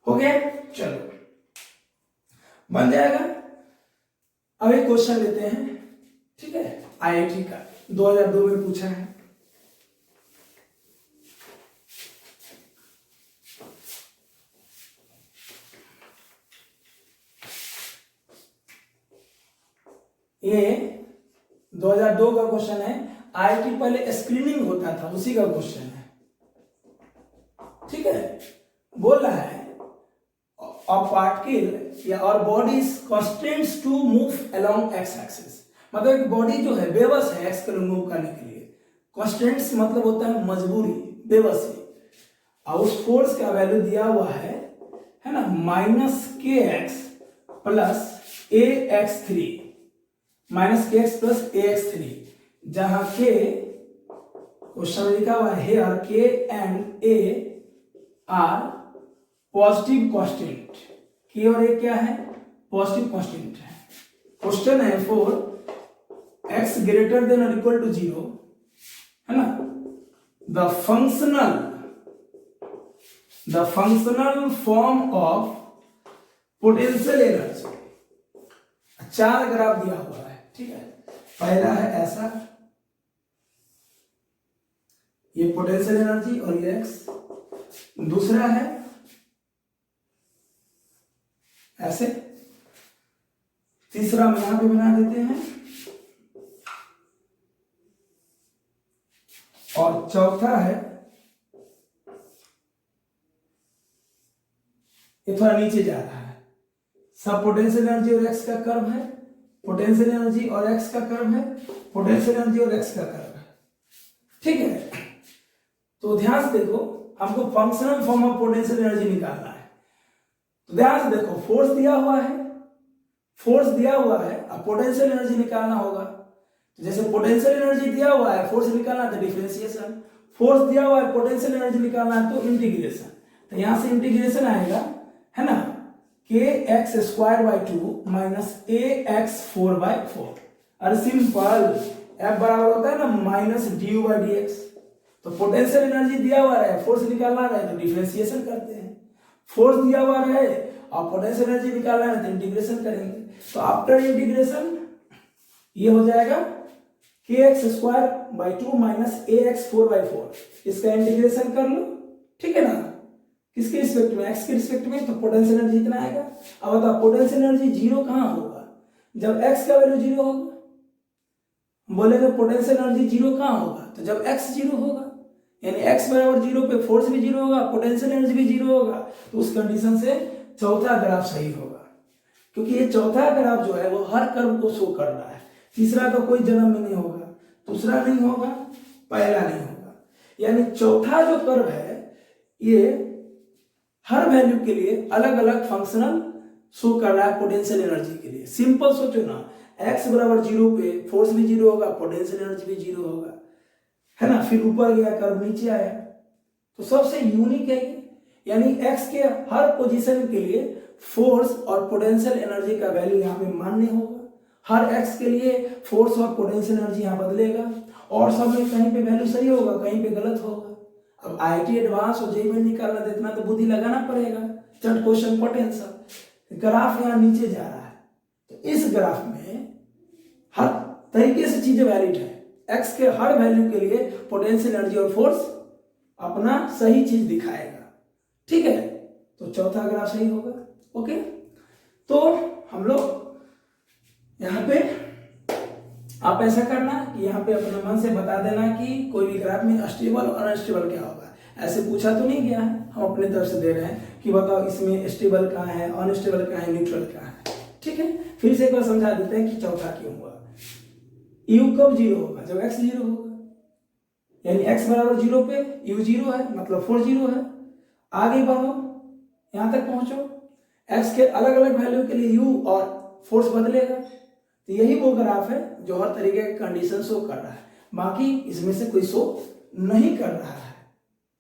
S1: हो गया? चलो, बन जाएगा। अब एक क्वेश्चन लेते हैं, ठीक है, आईआईटी का 2002 में पूछा है। ये 2002 का क्वेश्चन है। आईआईटी पहले स्क्रीनिंग होता था, उसी का क्वेश्चन है, ठीक है। बोल रहा है a particle या और body constraints to move along x axis, मतलब एक बॉडी जो है बेबस है x को मूव करने के लिए। constraints मतलब होता है मजबूरी, बेबसी। और उस फोर्स का वैल्यू दिया हुआ है ना, -kx plus ax3, -kx plus ax3, जहां k क्वेश्चन में लिखा हुआ है here k and a are positive constant. k और a क्या है? पॉजिटिव कांस्टेंट है। क्वेश्चन है फॉर x ग्रेटर देन और इक्वल टू 0, है ना, the functional form of potential energy. 4 graph दिया हुआ है, ठीक है। पहला है ऐसा, ये पोटेंशियल एनर्जी और ये x। दूसरा है ऐसे, तीसरा हम यहां पे बना देते हैं, और चौथा है ये थोड़ा नीचे जा रहा है। सब पोटेंशियल एनर्जी और x का कर्व है, पोटेंशियल एनर्जी और x का कर्व है, पोटेंशियल एनर्जी और x का कर्व है, ठीक है। तो ध्यान से देखो, हमको functional form of potential energy निकालना है। तो ध्यान से देखो, फोर्स दिया हुआ है, अब पोटेंशियल एनर्जी निकालना होगा। तो जैसे पोटेंशियल एनर्जी दिया हुआ है, फोर्स निकालना है तो डिफरेंशिएशन, फोर्स दिया हुआ है, पोटेंशियल एनर्जी निकालना है तो इंटीग्रेशन। तो यहां से इंटीग्रेशन आएगा, है ना, kx²/2 -ax4/4। अरे सिंपल, F बराबर होता है ना -du/dx। तो पोटेंशियल एनर्जी दिया हुआ है, फोर्स निकालना है तो डिफरेंशिएशन करते हैं। फोर्स दिया हुआ है और पोटेंशियल एनर्जी निकालना है तो इंटीग्रेशन करेंगे। तो आफ्टर इंटीग्रेशन ये हो जाएगा kx²/2 -ax4/4। इसका इंटीग्रेशन कर लो, ठीक है ना, किसके रिस्पेक्ट में? x के रिस्पेक्ट में। तो पोटेंशियल एनर्जी इतना आएगा। अब बताओ पोटेंशियल एनर्जी 0 कहां होगा? जब x का वैल्यू 0 होगा। बोलेंगे पोटेंशियल एनर्जी 0 कहां होगा? तो जब x 0 होगा, यानी x बराबर 0 पे फोर्स भी 0 होगा, पोटेंशियल एनर्जी भी 0 होगा। तो उस कंडीशन से चौथा ग्राफ सही होगा, क्योंकि ये चौथा ग्राफ जो है वो हर कर्व को शो कर रहा है। तीसरा का कोई जन्म में नहीं होगा, दूसरा नहीं होगा, पहला नहीं होगा, यानी चौथा जो कर्व है ये हर वैल्यू के लिए अलग अलग फंक्शनल शो कर रहा है पोटेंशियल एनर्जी के लिए। सिंपल सोचो ना, x बराबर 0 पे फोर्स भी 0 होगा, पोटेंशियल एनर्जी भी 0 होगा, है ना। फिर ऊपर गया कर्व, नीचे आया, तो सबसे यूनिक है ये। यानी x के हर पोजीशन के लिए फोर्स और पोटेंशियल एनर्जी का वैल्यू यहाँ पे मान्य होगा। हर x के लिए फोर्स और पोटेंशियल एनर्जी यहाँ बदलेगा, और सब में कहीं पे वैल्यू सही होगा, कहीं पे गलत होगा। अब आईआईटी एडवांस और जेईई में निकालना, देखना तो बुद्धि लगाना पड़ेगा। चट क्वेश्चन पोटेंशियल ग्राफ यहाँ नीचे जा रहा है, तो इस ग्राफ में हर तरीके से चीजें वैलिड है। x के हर वैल्यू के लिए पोटेंशियल एनर्जी और फोर्स अपना सही चीज दिखाएगा, ठीक है। तो चौथा ग्राफ सही होगा। ओके, तो हम लोग यहाँ पे आप ऐसा करना कि यहाँ पे अपने मन से बता देना कि कोई भी ग्राफ में स्टेबल और अनस्टेबल क्या होगा। ऐसे पूछा तो नहीं गया है, हम अपने तरफ से दे रहे हैं कि बताओ इसमें स्टेबल कहाँ है, अनस्टेबल कहाँ है, न्यूट्रल कहाँ है, ठीक है। फिर से एक बार समझा देते हैं कि चौथा क्यों हुआ। u कब 0 होगा? जब x 0 होगा। यानी x बराबर 0 पे u 0 है, मतलब फोर्स 0 है। आगे बढ़ो, यहां तक पहुंचो, x के अलग अलग वैल्यू के लिए u और फोर्स बदलेगा। तो यही वो ग्राफ है जो हर तरीके के कंडीशन शो कर रहा है, बाकी इसमें से कोई शो नहीं कर रहा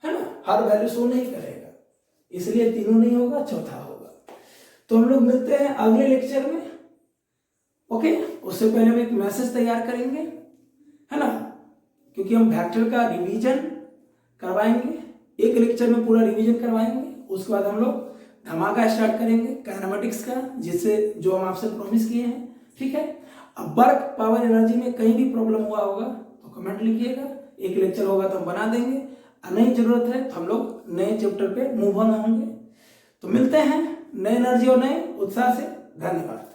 S1: है ना, हर वैल्यू शो नहीं करेगा, इसलिए तीनों नहीं होगा, चौथा होगा। तो हम लोग मिलते हैं अगले लेक्चर में, ओके। उससे पहले हम एक मैसेज तैयार करेंगे, है ना, क्योंकि हम वेक्टर का रिवीजन करवाएंगे, एक लेक्चर में पूरा रिवीजन करवाएंगे। उसके बाद हम लोग धमाका स्टार्ट करेंगे काइनेमेटिक्स का, जिससे जो हम आपसे प्रॉमिस किए हैं, ठीक है। अब वर्क पावर एनर्जी में कहीं भी प्रॉब्लम हुआ होगा तो कमेंट लिखिएगा, एक लेक्चर होगा तो हम बना देंगे, नहीं जरूरत है तो हम लोग नए चैप्टर पे मूव ऑन होंगे। तो मिलते हैं नए एनर्जी और नए उत्साह से। धन्यवाद।